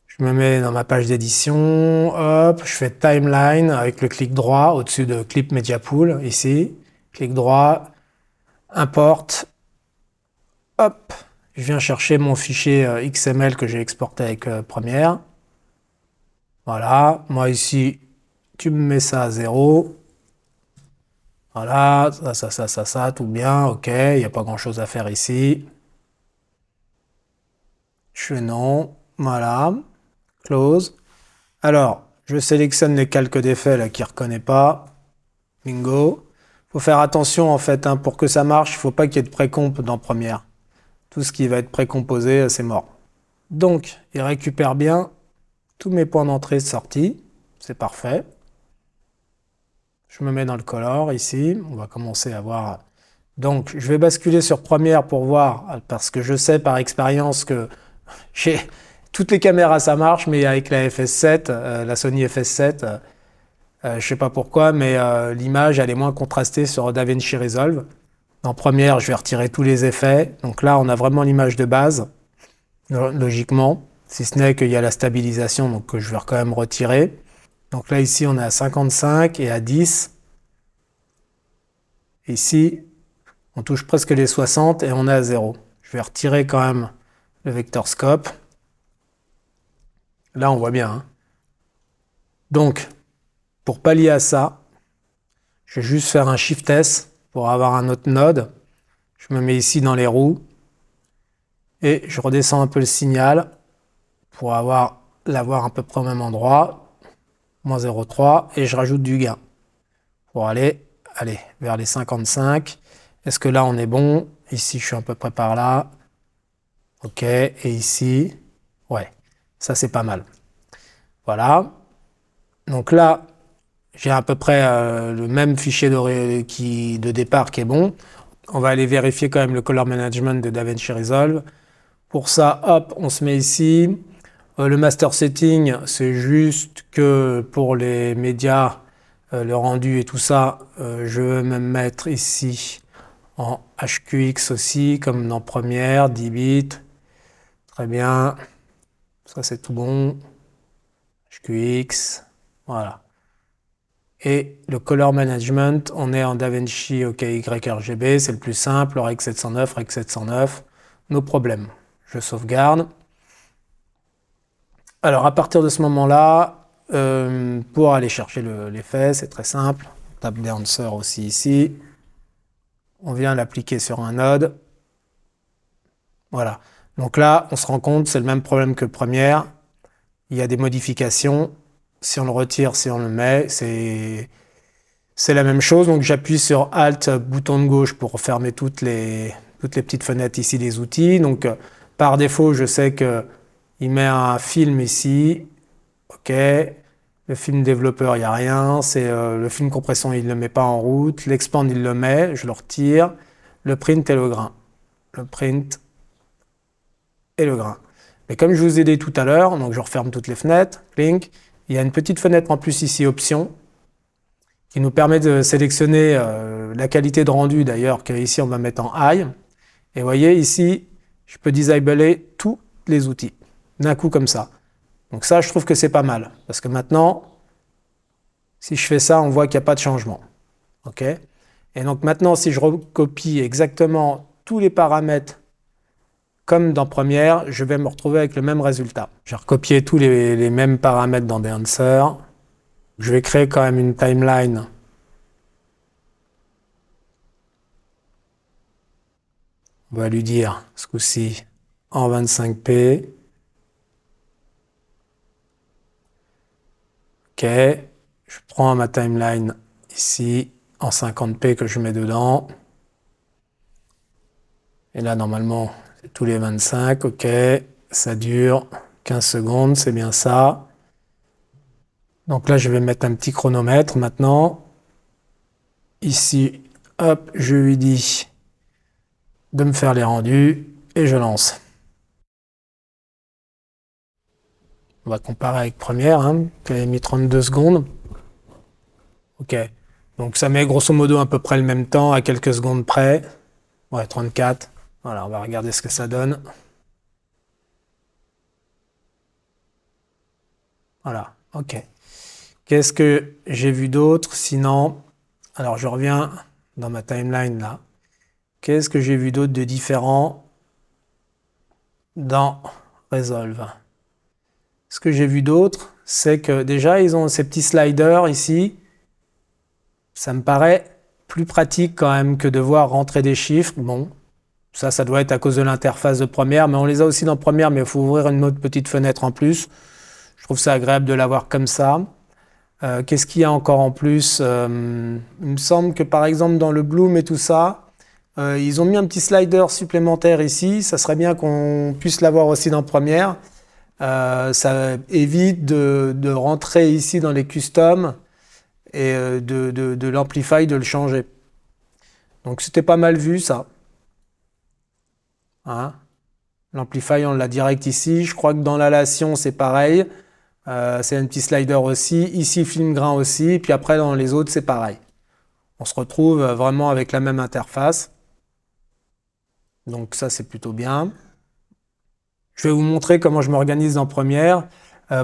Je me mets dans ma page d'édition. Hop, je fais timeline avec le clic droit au-dessus de Clip Media Pool, ici. Clic droit, import. Hop, Je viens chercher mon fichier XML que j'ai exporté avec Premiere. Voilà, moi ici, tu me mets ça à 0. Voilà, ça, tout bien, ok, il n'y a pas grand-chose à faire ici. Je fais non, voilà, close. Alors, je sélectionne les calques d'effet là qui ne reconnaît pas. Bingo. Faut faire attention en fait, hein, pour que ça marche, il ne faut pas qu'il y ait de précomp dans Premiere. Tout ce qui va être précomposé, c'est mort. Donc, il récupère bien tous mes points d'entrée sortie. C'est parfait. Je me mets dans le color ici. On va commencer à voir. Donc, je vais basculer sur Premiere pour voir, parce que je sais par expérience que chez toutes les caméras ça marche, mais avec la FS7, la Sony FS7, je sais pas pourquoi, mais l'image elle est moins contrastée sur DaVinci Resolve. En Premiere, je vais retirer tous les effets. Donc là, on a vraiment l'image de base, logiquement, si ce n'est qu'il y a la stabilisation, donc que je vais quand même retirer. Donc là, ici, on est à 55 et à 10. Ici, on touche presque les 60 et on est à 0. Je vais retirer quand même le vector scope. Là, on voit bien. Hein. Donc, pour pallier à ça, je vais juste faire un Shift S pour avoir un autre node. Je me mets ici dans les roues et je redescends un peu le signal pour l'avoir à peu près au même endroit, moins 0,3, et je rajoute du gain pour aller vers les 55. Est-ce que là on est bon? Ici je suis à peu près par là. Ok, et ici, ouais, ça c'est pas mal. Voilà. Donc là, j'ai à peu près le même fichier de départ qui est bon. On va aller vérifier quand même le color management de DaVinci Resolve. Pour ça, hop, on se met ici. Le master setting, c'est juste que pour les médias, le rendu et tout ça, je veux me mettre ici en HQX aussi, comme dans Premiere, 10 bits. Très bien. Ça, c'est tout bon. HQX. Voilà. Et le color management, on est en DaVinci OKY-RGB, c'est le plus simple, Rec 709, Rec 709, nos problèmes. Je sauvegarde. Alors à partir de ce moment-là, pour aller chercher l'effet, c'est très simple. On tape Dancer aussi ici. On vient l'appliquer sur un node. Voilà. Donc là, on se rend compte, c'est le même problème que Premiere. Il y a des modifications. Si on le retire, si on le met, c'est la même chose. Donc j'appuie sur Alt, bouton de gauche pour fermer toutes les petites fenêtres ici des outils. Donc par défaut, je sais qu'il met un film ici. OK. Le film développeur, il n'y a rien. C'est le film compression, il ne le met pas en route. L'expand, il le met. Je le retire. Le print et le grain. Le print et le grain. Mais comme je vous ai dit tout à l'heure, donc je referme toutes les fenêtres. Clink. Il y a une petite fenêtre en plus ici, option, qui nous permet de sélectionner la qualité de rendu d'ailleurs, qu'ici on va mettre en high. Et vous voyez ici, je peux disabler tous les outils, d'un coup comme ça. Donc ça, je trouve que c'est pas mal, parce que maintenant, si je fais ça, on voit qu'il n'y a pas de changement. OK? Et donc maintenant, si je recopie exactement tous les paramètres comme dans Premiere, je vais me retrouver avec le même résultat. J'ai recopié tous les mêmes paramètres dans Dancer. Je vais créer quand même une timeline. On va lui dire, ce coup-ci, en 25p. OK. Je prends ma timeline ici, en 50p que je mets dedans. Et là, normalement, c'est tous les 25. OK. Ça dure 15 secondes, c'est bien ça. Donc là, je vais mettre un petit chronomètre maintenant. Ici, hop, je lui dis de me faire les rendus et je lance. On va comparer avec Premiere, hein, qui avait mis 32 secondes. OK. Donc ça met grosso modo à peu près le même temps, à quelques secondes près. Ouais, 34. Voilà, on va regarder ce que ça donne. Voilà, OK. Qu'est-ce que j'ai vu d'autre sinon? Alors je reviens dans ma timeline là. Qu'est-ce que j'ai vu d'autre de différent? dans Resolve. Ce que j'ai vu d'autre, c'est que déjà, ils ont ces petits sliders ici. Ça me paraît plus pratique quand même que de devoir rentrer des chiffres. Bon, ça doit être à cause de l'interface de Premiere, mais on les a aussi dans Premiere, mais il faut ouvrir une autre petite fenêtre en plus. Je trouve ça agréable de l'avoir comme ça. Qu'est-ce qu'il y a encore en plus? Il me semble que par exemple dans le Bloom et tout ça, ils ont mis un petit slider supplémentaire ici. Ça serait bien qu'on puisse l'avoir aussi dans Premiere. Ça évite de rentrer ici dans les customs et de l'Amplify, de le changer. Donc c'était pas mal vu ça. Hein, L'Amplify, on l'a direct ici. Je crois que dans l'allation, c'est pareil. C'est un petit slider aussi. Ici, film grain aussi. Et puis après, dans les autres, c'est pareil. On se retrouve vraiment avec la même interface. Donc ça, c'est plutôt bien. Je vais vous montrer comment je m'organise dans Premiere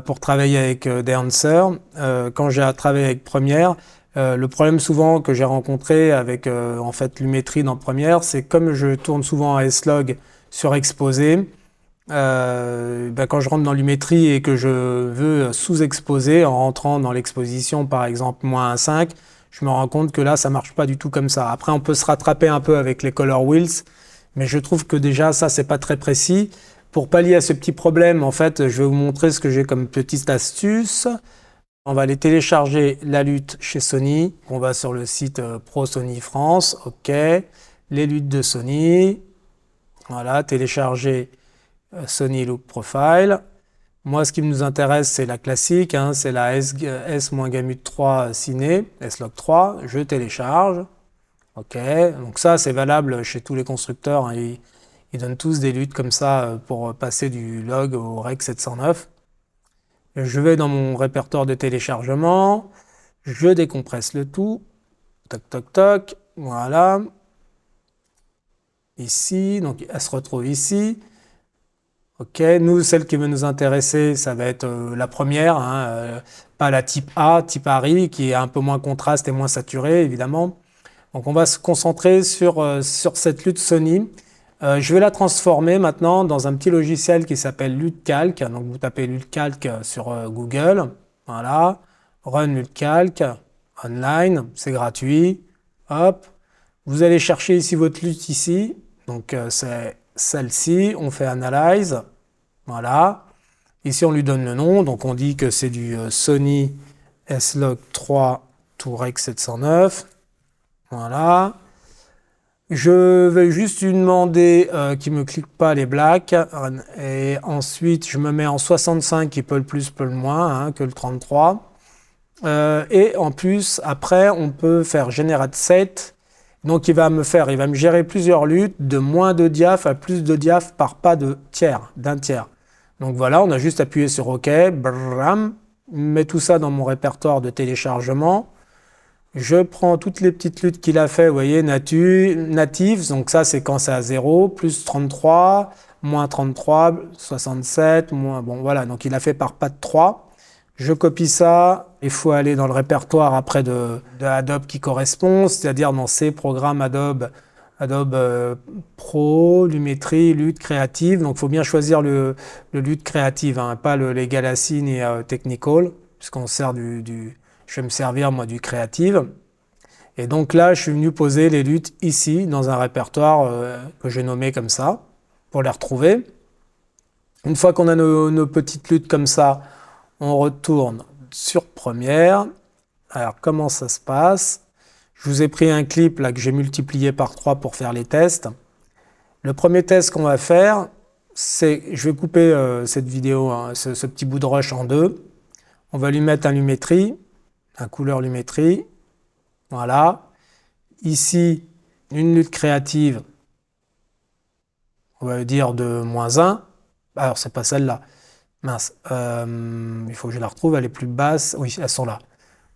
pour travailler avec Dancer. Quand j'ai à travailler avec Premiere, le problème souvent que j'ai rencontré avec en fait Lumetri dans Premiere, c'est comme je tourne souvent à S-Log sur exposé, quand je rentre dans Lumetri et que je veux sous-exposer en rentrant dans l'exposition par exemple -5, je me rends compte que là ça marche pas du tout comme ça. Après on peut se rattraper un peu avec les color wheels, mais je trouve que déjà ça c'est pas très précis. Pour pallier à ce petit problème, en fait, je vais vous montrer ce que j'ai comme petite astuce. On va aller télécharger la lutte chez Sony. On va sur le site Pro Sony France. OK. Les luttes de Sony. Voilà, télécharger Sony Look Profile. Moi, ce qui nous intéresse, c'est la classique. Hein, c'est la S-Gamut 3 Ciné, S-Log 3. Je télécharge. OK. Donc ça, c'est valable chez tous les constructeurs. Hein. Ils donnent tous des luttes comme ça pour passer du log au Rec 709. Je vais dans mon répertoire de téléchargement, je décompresse le tout, toc toc toc, voilà. Ici, donc elle se retrouve ici. Ok, nous, celle qui veut nous intéresser, ça va être la première, hein, pas la type A, type Harry, qui est un peu moins contraste et moins saturée, évidemment. Donc on va se concentrer sur cette lutte Sony. Je vais la transformer maintenant dans un petit logiciel qui s'appelle LutCalc. Donc vous tapez LutCalc sur Google. Voilà. Run LutCalc. Online. C'est gratuit. Hop. Vous allez chercher ici votre lutte ici. Donc c'est celle-ci. On fait Analyze. Voilà. Ici on lui donne le nom. Donc on dit que c'est du Sony S-Log 3 Touareg 709. Voilà. Je vais juste lui demander qu'il ne me clique pas les blacks. Et ensuite, je me mets en 65 qui peut le plus, peut le moins, hein, que le 33. Et en plus, après, on peut faire Generate Set. Donc, il va me gérer plusieurs luttes de moins de diaph à plus de diaph par pas de tiers, d'un tiers. Donc voilà, on a juste appuyé sur OK. Bram, mets tout ça dans mon répertoire de téléchargement. Je prends toutes les petites luttes qu'il a fait, vous voyez, natives, donc ça c'est quand c'est à 0, plus 33, moins 33, 67, moins, bon voilà, donc il a fait par pas de 3. Je copie ça, il faut aller dans le répertoire après de Adobe qui correspond, c'est-à-dire dans ces programmes Adobe Pro, Lumetri, lutte créative, donc il faut bien choisir le lutte créative, hein, pas les Galaxy ni Technical, puisqu'on sert je vais me servir moi du Creative. Et donc là, je suis venu poser les luttes ici, dans un répertoire que j'ai nommé comme ça, pour les retrouver. Une fois qu'on a nos petites luttes comme ça, on retourne sur Premiere. Alors, comment ça se passe? Je vous ai pris un clip là que j'ai multiplié par 3 pour faire les tests. Le premier test qu'on va faire, c'est, je vais couper cette vidéo, hein, ce petit bout de rush en deux. On va lui mettre un Lumetri, un couleur Lumetri. Voilà. Ici, une lutte créative, on va dire de -1. Alors, c'est pas celle-là. Mince. Il faut que je la retrouve, elle est plus basse. Oui, elles sont là.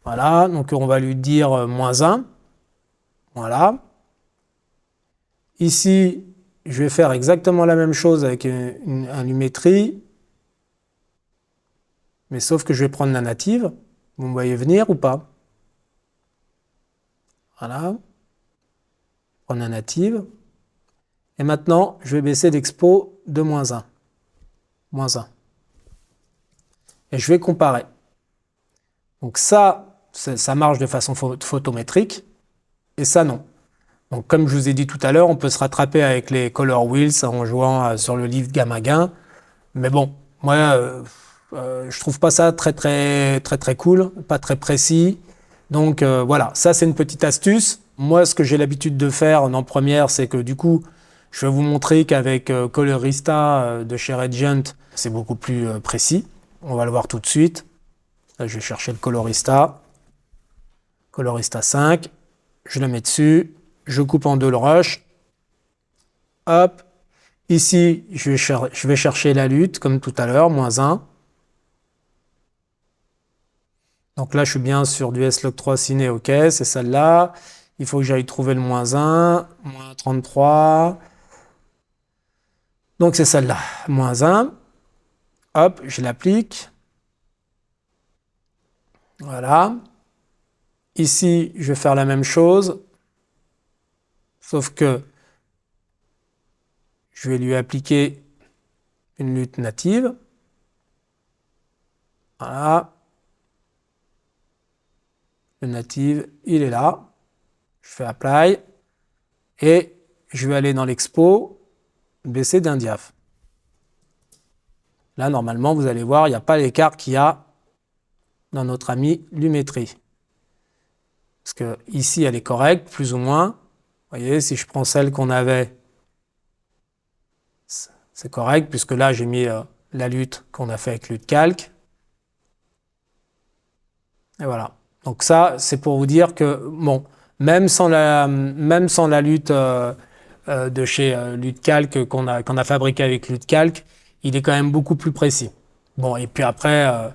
Voilà, donc on va lui dire -1. Voilà. Ici, je vais faire exactement la même chose avec un Lumetri. Mais sauf que je vais prendre la native. Vous me voyez venir ou pas? Voilà. Prendre la native. Et maintenant, je vais baisser l'expo de -1. -1. Et je vais comparer. Donc ça marche de façon photométrique, et ça non. Donc comme je vous ai dit tout à l'heure, on peut se rattraper avec les color wheels en jouant sur le livre Gamma Gain. Mais bon, moi, je trouve pas ça très cool, pas très précis. Donc voilà, ça c'est une petite astuce. Moi, ce que j'ai l'habitude de faire en première, c'est que du coup, je vais vous montrer qu'avec Colorista de chez Regent, c'est beaucoup plus précis. On va le voir tout de suite. Là, je vais chercher le Colorista. Colorista 5. Je le mets dessus. Je coupe en deux le rush. Hop. Ici, je vais chercher la lutte, comme tout à l'heure, -1. Donc là, je suis bien sur du S-Log 3 Ciné, ok, c'est celle-là. Il faut que j'aille trouver le -1, -33. Donc c'est celle-là, -1. Hop, je l'applique. Voilà. Ici, je vais faire la même chose, sauf que je vais lui appliquer une lutte native. Voilà. Le native, il est là. Je fais Apply. Et je vais aller dans l'expo, baisser d'un diaph. Là, normalement, vous allez voir, il n'y a pas l'écart qu'il y a dans notre ami Lumetri. Parce que ici, elle est correcte, plus ou moins. Vous voyez, si je prends celle qu'on avait, c'est correct, puisque là, j'ai mis la lutte qu'on a fait avec lutte calque. Et voilà. Donc ça, c'est pour vous dire que, bon, même sans la lutte de chez Lutte Calque qu'on a fabriqué avec Lutte Calque, il est quand même beaucoup plus précis. Bon, et puis après,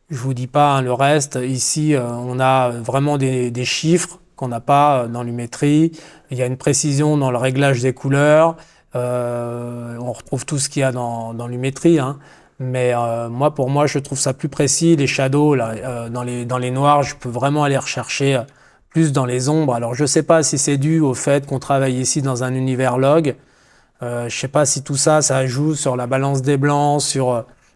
je vous dis pas le reste. Ici, on a vraiment des chiffres qu'on n'a pas dans Lumetri. Il y a une précision dans le réglage des couleurs. On retrouve tout ce qu'il y a dans Lumetri, hein. Mais moi, pour moi, je trouve ça plus précis. Les shadows, là, dans les noirs, je peux vraiment aller rechercher plus dans les ombres. Alors, je sais pas si c'est dû au fait qu'on travaille ici dans un univers log. Je sais pas si tout ça, ça joue sur la balance des blancs,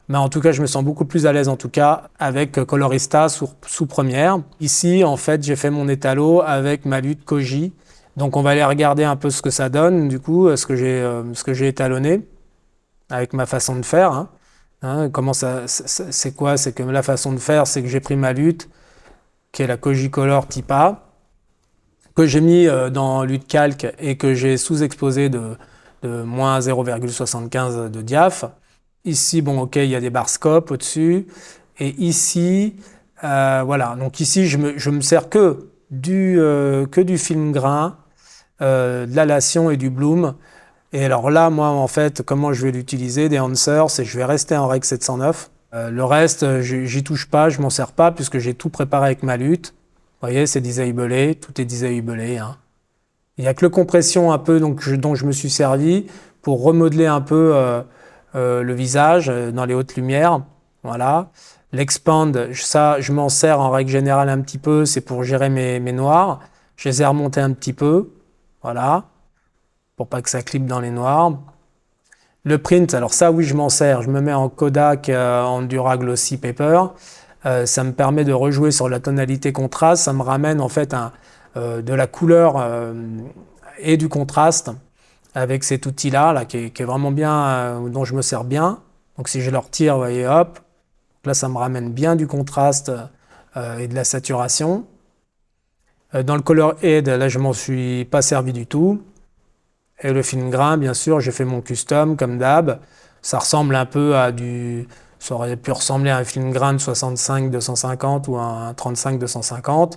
mais en tout cas, je me sens beaucoup plus à l'aise en tout cas avec Colorista sous première. Ici, en fait, j'ai fait mon étalo avec ma lutte Koji. Donc, on va aller regarder un peu ce que ça donne, du coup, ce que j'ai étalonné avec ma façon de faire, hein. Comment c'est quoi? C'est que la façon de faire, c'est que j'ai pris ma lutte, qui est la Koji Color type A, que j'ai mis dans lutte calque et que j'ai sous-exposé de moins 0,75 de diaph. Ici, bon, ok, il y a des barres scope au-dessus. Et ici, voilà. Donc ici, je me sers que du film grain, de l'halation et du bloom. Et alors là, moi, en fait, comment je vais l'utiliser, des answers, c'est que je vais rester en règle 709. Le reste, j'y touche pas, je m'en sers pas, puisque j'ai tout préparé avec ma lutte. Vous voyez, c'est disablé, tout est disablé, hein. Il n'y a que le compression un peu dont je me suis servi pour remodeler un peu le visage dans les hautes lumières. Voilà. L'expand, ça, je m'en sers en règle générale un petit peu, c'est pour gérer mes noirs. Je les ai remontés un petit peu. Voilà. Pour pas que ça clipe dans les noirs. Le print, alors ça oui je m'en sers, je me mets en Kodak en Dura Glossy Paper, ça me permet de rejouer sur la tonalité contraste, ça me ramène en fait de la couleur et du contraste avec cet outil-là là, qui est vraiment bien, dont je me sers bien. Donc si je le retire, vous voyez, hop, là ça me ramène bien du contraste et de la saturation. Dans le Color Aid, là je m'en suis pas servi du tout. Et le film grain, bien sûr, j'ai fait mon custom comme d'hab. Ça ressemble un peu ça aurait pu ressembler à un film grain de 65-250 ou un 35-250.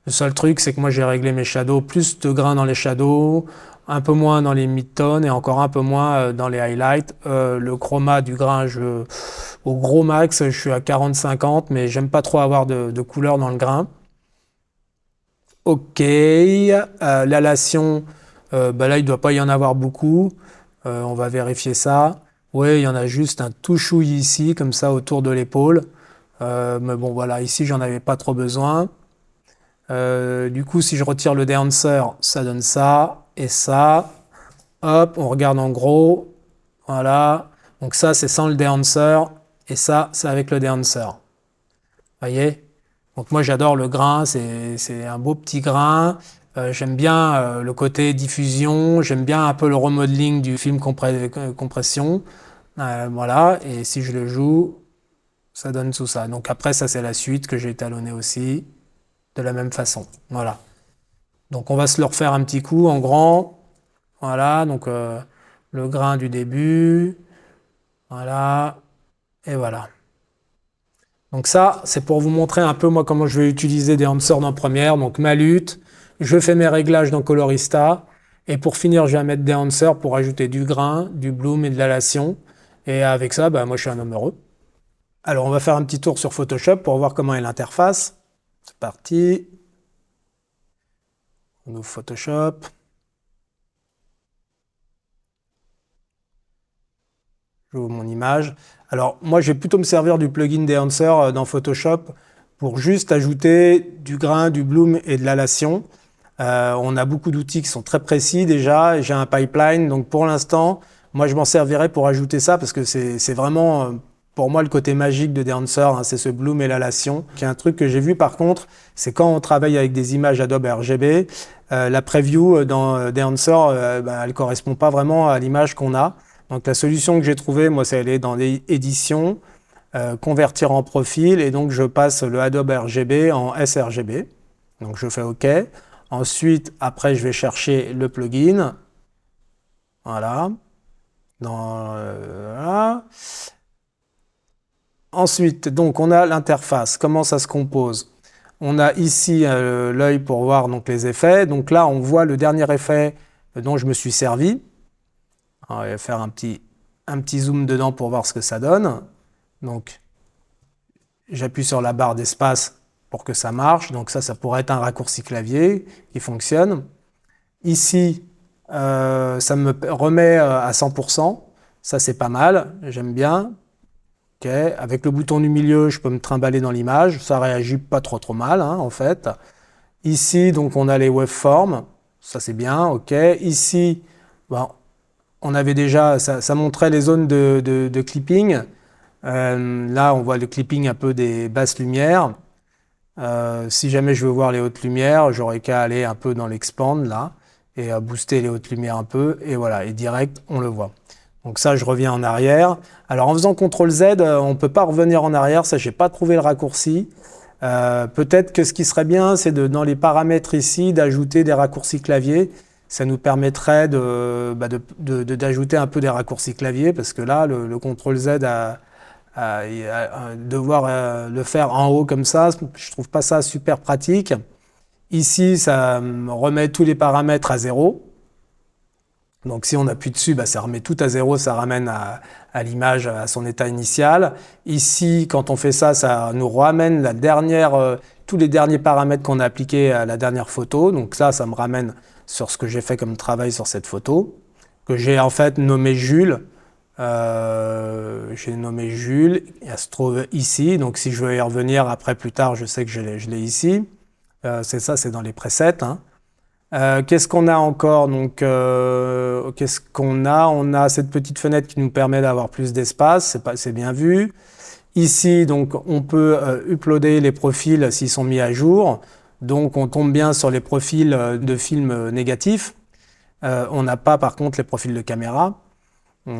Le seul truc, c'est que moi j'ai réglé mes shadows, plus de grains dans les shadows, un peu moins dans les mid-tones et encore un peu moins dans les highlights. Le chroma du grain, au gros max, je suis à 40-50, mais j'aime pas trop avoir de couleur dans le grain. Ok, l'halation. Bah là, il ne doit pas y en avoir beaucoup. On va vérifier ça. Oui, il y en a juste un tout chouille ici, comme ça, autour de l'épaule. Mais bon, voilà, ici, j'en avais pas trop besoin. Du coup, si je retire le déhancer, ça donne ça et ça. Hop, on regarde en gros. Voilà. Donc ça, c'est sans le déhancer, et ça, c'est avec le déhancer. Voyez? Donc moi, j'adore le grain, c'est un beau petit grain. J'aime bien le côté diffusion, j'aime bien un peu le remodeling du film compression. Voilà, et si je le joue, ça donne tout ça. Donc après, ça c'est la suite que j'ai étalonnée aussi, de la même façon. Voilà. Donc on va se le refaire un petit coup en grand. Voilà, donc le grain du début. Voilà, et voilà. Donc ça, c'est pour vous montrer un peu moi comment je vais utiliser des enhancers dans Premiere. Donc ma lutte, je fais mes réglages dans Colorista. Et pour finir, je vais mettre des enhancers pour ajouter du grain, du bloom et de l'halation. Et avec ça, bah, moi je suis un homme heureux. Alors on va faire un petit tour sur Photoshop pour voir comment est l'interface. C'est parti. On ouvre Photoshop. J'ouvre mon image. Alors moi je vais plutôt me servir du plugin Dehancer dans Photoshop pour juste ajouter du grain, du bloom et de l'halation. On a beaucoup d'outils qui sont très précis déjà. J'ai un pipeline, donc pour l'instant, moi je m'en servirai pour ajouter ça parce que c'est vraiment pour moi le côté magique de Dehancer, hein, c'est ce bloom et l'halation. Il y a un truc que j'ai vu par contre, c'est quand on travaille avec des images Adobe RGB, la preview dans Dehancer, elle correspond pas vraiment à l'image qu'on a. Donc la solution que j'ai trouvée, moi, c'est aller dans les éditions, convertir en profil, et donc je passe le Adobe RGB en sRGB. Donc je fais OK. Ensuite, après, je vais chercher le plugin. Voilà. Voilà. Ensuite, donc on a l'interface. Comment ça se compose? On a ici l'œil pour voir donc, les effets. Donc là, on voit le dernier effet dont je me suis servi. On va faire un petit zoom dedans pour voir ce que ça donne. Donc, j'appuie sur la barre d'espace pour que ça marche. Donc ça pourrait être un raccourci clavier qui fonctionne. Ici, ça me remet à 100%. Ça, c'est pas mal. J'aime bien. Okay. Avec le bouton du milieu, je peux me trimballer dans l'image. Ça réagit pas trop mal, hein, en fait. Ici, donc, on a les waveforms. Ça, c'est bien. OK. Ici, bon, on avait déjà, ça montrait les zones de clipping. Là, on voit le clipping un peu des basses lumières. Si jamais je veux voir les hautes lumières, j'aurais qu'à aller un peu dans l'expand là et à booster les hautes lumières un peu. Et voilà, et direct, on le voit. Donc ça, je reviens en arrière. Alors en faisant CTRL Z, on ne peut pas revenir en arrière. Ça, j'ai pas trouvé le raccourci. Peut-être que ce qui serait bien, c'est dans les paramètres ici, d'ajouter des raccourcis clavier. Ça nous permettrait d'ajouter un peu des raccourcis clavier, parce que là, le CTRL Z, devoir le faire en haut comme ça, je trouve pas ça super pratique. Ici, ça remet tous les paramètres à 0. Donc si on appuie dessus, ça remet tout à 0, ça ramène à l'image à son état initial. Ici, quand on fait ça, ça nous ramène tous les derniers paramètres qu'on a appliqués à la dernière photo. Donc ça me ramène sur ce que j'ai fait comme travail sur cette photo, que j'ai en fait nommé Jules. J'ai nommé Jules, elle se trouve ici, donc si je veux y revenir après plus tard, je sais que je l'ai ici. C'est dans les presets. Hein. Qu'est-ce qu'on a encore? Donc, qu'est-ce qu'on a? On a cette petite fenêtre qui nous permet d'avoir plus d'espace, c'est bien vu. Ici, donc, on peut uploader les profils s'ils sont mis à jour. Donc, on tombe bien sur les profils de films négatifs. On n'a pas, par contre, les profils de caméra.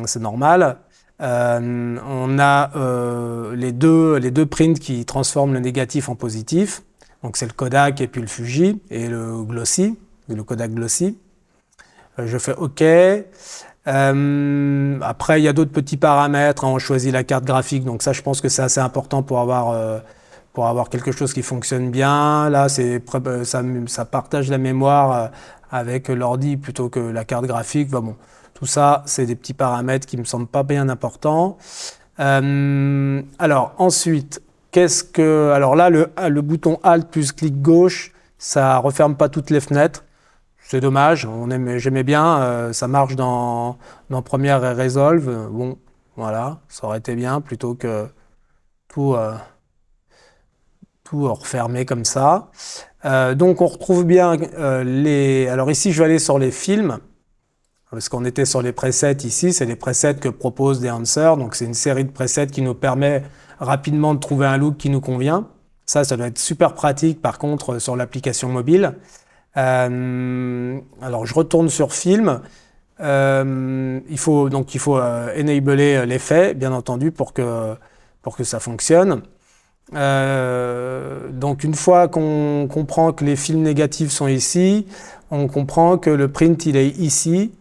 C'est normal. On a les deux prints qui transforment le négatif en positif. Donc, c'est le Kodak et puis le Fuji et le Glossy, le Kodak Glossy. Je fais OK. Après, il y a d'autres petits paramètres. On choisit la carte graphique. Donc ça, je pense que c'est assez important pour avoir quelque chose qui fonctionne bien. Là, ça partage la mémoire avec l'ordi plutôt que la carte graphique. Bon, tout ça, c'est des petits paramètres qui me semblent pas bien importants. Alors ensuite, alors là, le bouton Alt plus clic gauche, ça referme pas toutes les fenêtres. C'est dommage, j'aimais bien, ça marche dans Premiere et Resolve. Bon, voilà, ça aurait été bien plutôt que tout refermer comme ça. Donc on retrouve bien alors ici, je vais aller sur les films. parce qu'on était sur les presets ici, c'est les presets que propose Dancer, donc c'est une série de presets qui nous permet rapidement de trouver un look qui nous convient. Ça doit être super pratique par contre sur l'application mobile. Alors je retourne sur film. Il faut enabler l'effet, bien entendu, pour que ça fonctionne. Donc une fois qu'on comprend que les films négatifs sont ici, on comprend que le print il est ici.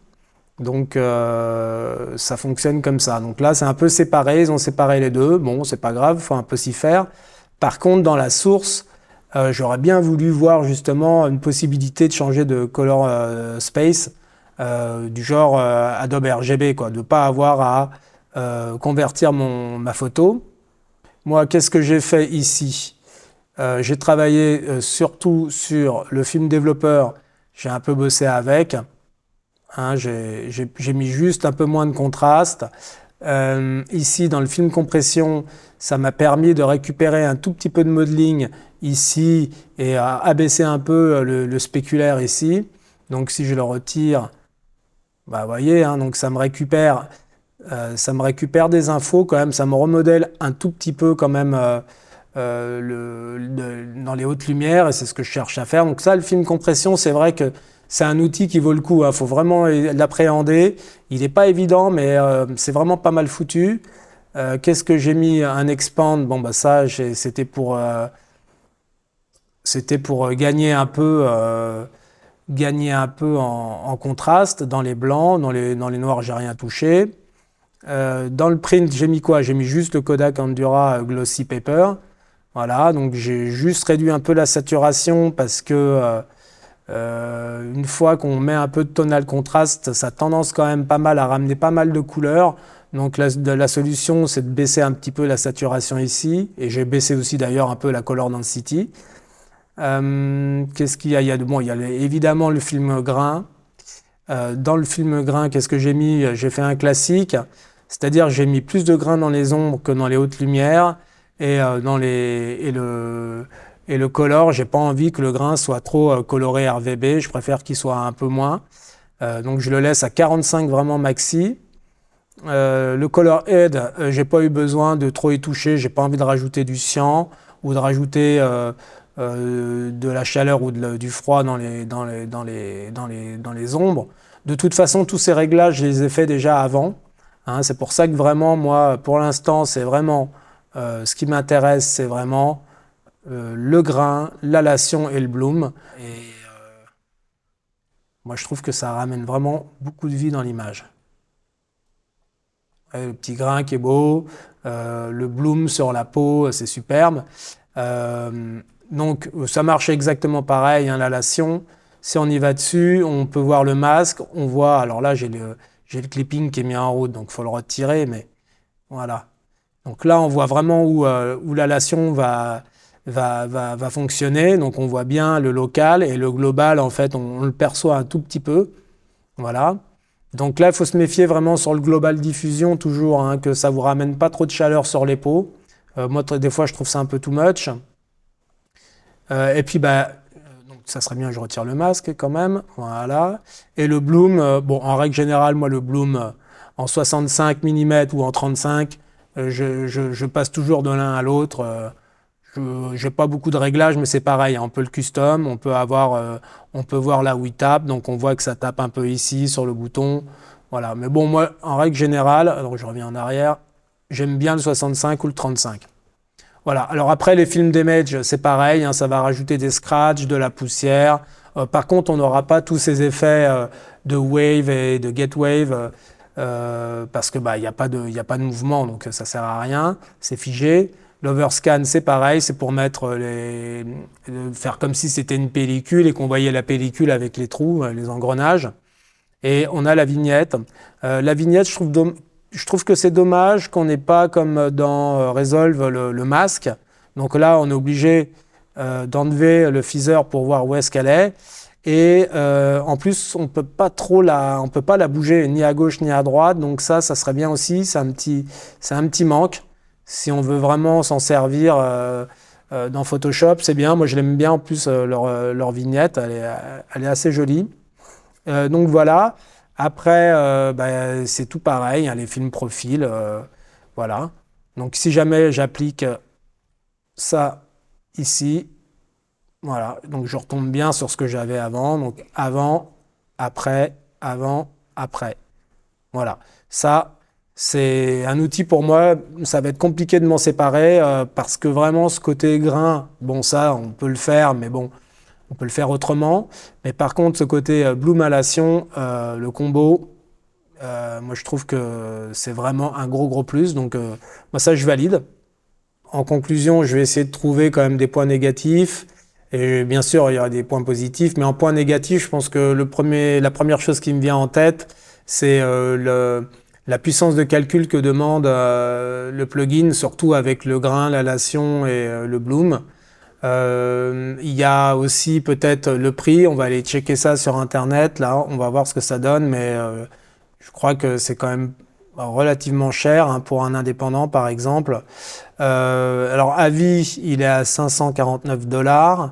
Donc ça fonctionne comme ça. Donc là c'est un peu séparé, ils ont séparé les deux. Bon, c'est pas grave, faut un peu s'y faire. Par contre, dans la source, j'aurais bien voulu voir justement une possibilité de changer de color space du genre Adobe RGB, quoi, de pas avoir à convertir ma photo. Moi, qu'est-ce que j'ai fait ici? J'ai travaillé surtout sur le film développeur. J'ai un peu bossé avec. Hein, j'ai mis juste un peu moins de contraste. Ici, dans le film compression, ça m'a permis de récupérer un tout petit peu de modeling ici et à abaisser un peu le spéculaire ici. Donc si je le retire, bah, vous voyez, hein, donc ça me récupère des infos quand même, ça me remodèle un tout petit peu quand même dans les hautes lumières et c'est ce que je cherche à faire. Donc ça, le film compression, c'est vrai que c'est un outil qui vaut le coup, hein. Faut vraiment l'appréhender. Il n'est pas évident, mais c'est vraiment pas mal foutu. Qu'est-ce que j'ai mis? Un expand. Bon, bah ça, c'était pour gagner un peu en contraste dans les blancs, dans les noirs, j'ai rien touché. Dans le print, j'ai mis quoi? J'ai mis juste le Kodak Endura Glossy Paper. Voilà, donc j'ai juste réduit un peu la saturation parce que une fois qu'on met un peu de tonal contraste, ça a tendance quand même pas mal à ramener pas mal de couleurs. Donc la solution, c'est de baisser un petit peu la saturation ici. Et j'ai baissé aussi d'ailleurs un peu la color density. Qu'est-ce qu'il y a? Il y a évidemment le film grain. Dans le film grain, qu'est-ce que j'ai mis? J'ai fait un classique. C'est-à-dire j'ai mis plus de grains dans les ombres que dans les hautes lumières. Et le color, j'ai pas envie que le grain soit trop coloré RVB, je préfère qu'il soit un peu moins. Donc je le laisse à 45 vraiment maxi. Le color head, j'ai pas eu besoin de trop y toucher, j'ai pas envie de rajouter du cyan ou de rajouter de la chaleur ou du froid dans les ombres. De toute façon, tous ces réglages, je les ai faits déjà avant. Hein, c'est pour ça que vraiment, moi, pour l'instant, c'est vraiment ce qui m'intéresse, c'est vraiment le grain, l'halation et le bloom. Et moi, je trouve que ça ramène vraiment beaucoup de vie dans l'image. Le petit grain qui est beau, le bloom sur la peau, c'est superbe. Donc, ça marche exactement pareil, hein, l'halation. Si on y va dessus, on peut voir le masque. On voit, alors là, j'ai le clipping qui est mis en route, donc il faut le retirer, mais voilà. Donc là, on voit vraiment où l'halation va fonctionner. Donc on voit bien le local et le global, en fait, on le perçoit un tout petit peu. Voilà. Donc là, il faut se méfier vraiment sur le global diffusion, toujours, hein, que ça ne vous ramène pas trop de chaleur sur les peaux. Moi, des fois, je trouve ça un peu too much. Et puis, donc, ça serait bien que je retire le masque quand même. Voilà. Et le bloom, bon, en règle générale, moi, le bloom en 65 mm ou en 35, je passe toujours de l'un à l'autre. J'ai pas beaucoup de réglages, mais c'est pareil, hein, on peut le custom, on peut voir là où il tape, donc on voit que ça tape un peu ici sur le bouton. Voilà. Mais bon, moi, en règle générale, alors je reviens en arrière, j'aime bien le 65 ou le 35. Voilà. Alors après, les films d'image, c'est pareil, hein, ça va rajouter des scratchs, de la poussière. Par contre, on n'aura pas tous ces effets de wave et de get wave parce que y a pas de mouvement, donc ça sert à rien, c'est figé. L'overscan, c'est pareil, c'est pour mettre faire comme si c'était une pellicule et qu'on voyait la pellicule avec les trous, les engrenages. Et on a la vignette. La vignette, je trouve que c'est dommage qu'on n'ait pas, comme dans Resolve, le masque. Donc là, on est obligé d'enlever le phaser pour voir où est-ce qu'elle est. Et en plus, on peut pas la bouger ni à gauche ni à droite. Donc ça serait bien aussi. C'est un petit manque. Si on veut vraiment s'en servir dans Photoshop, c'est bien. Moi, je l'aime bien. En plus, leur vignette, elle est assez jolie. Donc voilà. Après, c'est tout pareil, hein, les films profil, voilà. Donc si jamais j'applique ça ici, voilà, donc je retombe bien sur ce que j'avais avant, donc avant, après. Voilà, ça, c'est un outil pour moi, ça va être compliqué de m'en séparer parce que vraiment ce côté grain, bon ça, on peut le faire, mais bon, on peut le faire autrement. Mais par contre, ce côté bloom halation, le combo, moi je trouve que c'est vraiment un gros plus, donc moi ça je valide. En conclusion, je vais essayer de trouver quand même des points négatifs. Et bien sûr, il y aura des points positifs, mais en point négatif, je pense que la première chose qui me vient en tête, c'est la puissance de calcul que demande le plugin, surtout avec le grain, l'halation et le bloom. Il y a aussi peut-être le prix, on va aller checker ça sur Internet, là, on va voir ce que ça donne, mais je crois que c'est quand même relativement cher hein, pour un indépendant, par exemple. Alors, avis, il est à 549 $.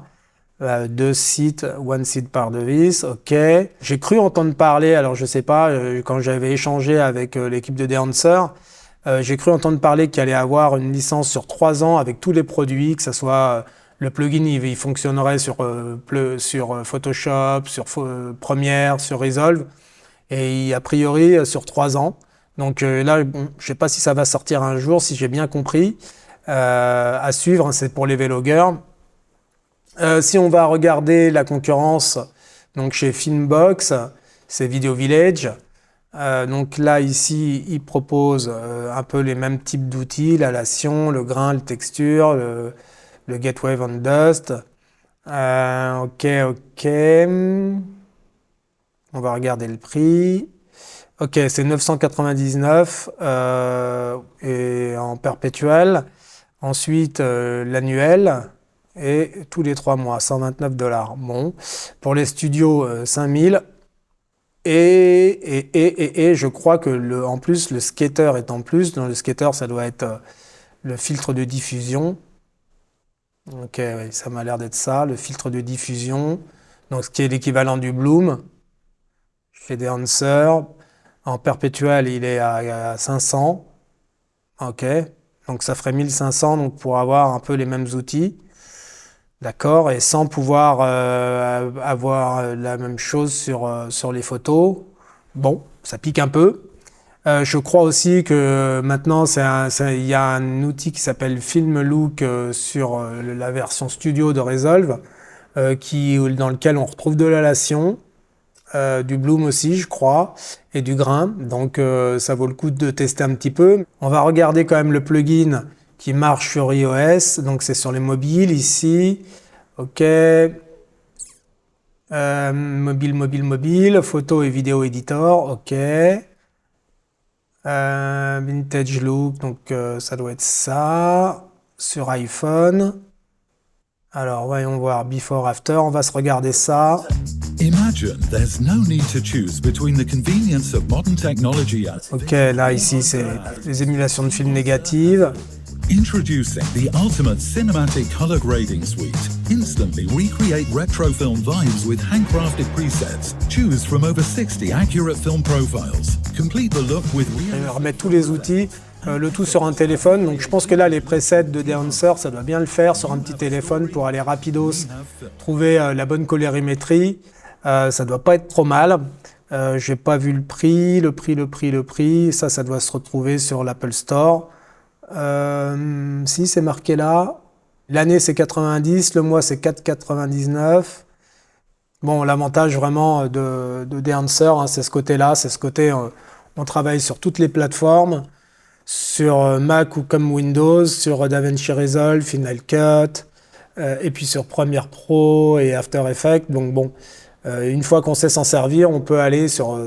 Deux sites, one seat par device, ok. J'ai cru entendre parler, alors je sais pas, quand j'avais échangé avec l'équipe de The j'ai cru entendre parler qu'il allait avoir une licence sur 3 ans avec tous les produits, que ce soit le plugin, il fonctionnerait sur Photoshop, sur Premiere, sur Resolve, et a priori sur 3 ans. Donc là, bon, je sais pas si ça va sortir un jour, si j'ai bien compris. À suivre, hein, c'est pour les vlogueurs. Si on va regarder la concurrence, donc chez Filmbox, c'est Video Village. Donc là, ici, ils proposent un peu les mêmes types d'outils, l'halation, le grain, le texture, le Get Wave and Dust. Ok. On va regarder le prix. Ok, c'est 999 et en perpétuel. Ensuite, l'annuel. Et tous les 3 mois, 129 $. Bon, pour les studios, 5000. Et je crois que en plus, le skater est en plus. Dans le skater, ça doit être le filtre de diffusion. Ok, oui, ça m'a l'air d'être ça, le filtre de diffusion. Donc, ce qui est l'équivalent du Bloom. Chez des Answer. En perpétuel, il est à 500. Ok, donc ça ferait 1500 donc pour avoir un peu les mêmes outils. D'accord, et sans pouvoir avoir la même chose sur les photos. Bon, ça pique un peu. Je crois aussi que maintenant, il y a un outil qui s'appelle FilmLook sur la version studio de Resolve, dans lequel on retrouve de l'halation, du bloom aussi, je crois, et du grain. Donc, ça vaut le coup de tester un petit peu. On va regarder quand même le plugin qui marche sur iOS, donc c'est sur les mobiles ici, ok, mobile, photo et vidéo editor, ok, vintage look, donc ça doit être ça, sur iPhone. Alors voyons voir, before, after, on va se regarder ça. Imagine there's no need to choose between the convenience of modern technology and... Ok, là ici c'est les émulations de films négatives. Introducing the ultimate cinematic color grading suite. Instantly recreate retro film vibes with handcrafted presets. Choose from over 60 accurate film profiles. Complete the look with... Remettre tous les outils, le tout sur un téléphone. Donc je pense que là, les presets de The ça doit bien le faire sur un petit téléphone pour aller rapidos, trouver la bonne colorimétrie. Ça doit pas être trop mal. J'ai pas vu le prix. Ça doit se retrouver sur l'Apple Store. Si, c'est marqué là. L'année, c'est 90. Le mois, c'est 4,99. Bon, l'avantage vraiment de The c'est ce côté-là. C'est ce côté, on travaille sur toutes les plateformes, sur Mac ou comme Windows, sur DaVinci Resolve, Final Cut, et puis sur Premiere Pro et After Effects. Donc bon, une fois qu'on sait s'en servir, on peut aller sur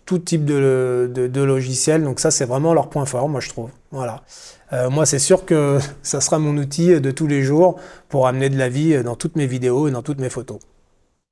tout type de logiciels. Donc ça, c'est vraiment leur point fort, moi je trouve. Voilà. Moi, c'est sûr que ça sera mon outil de tous les jours pour amener de la vie dans toutes mes vidéos et dans toutes mes photos.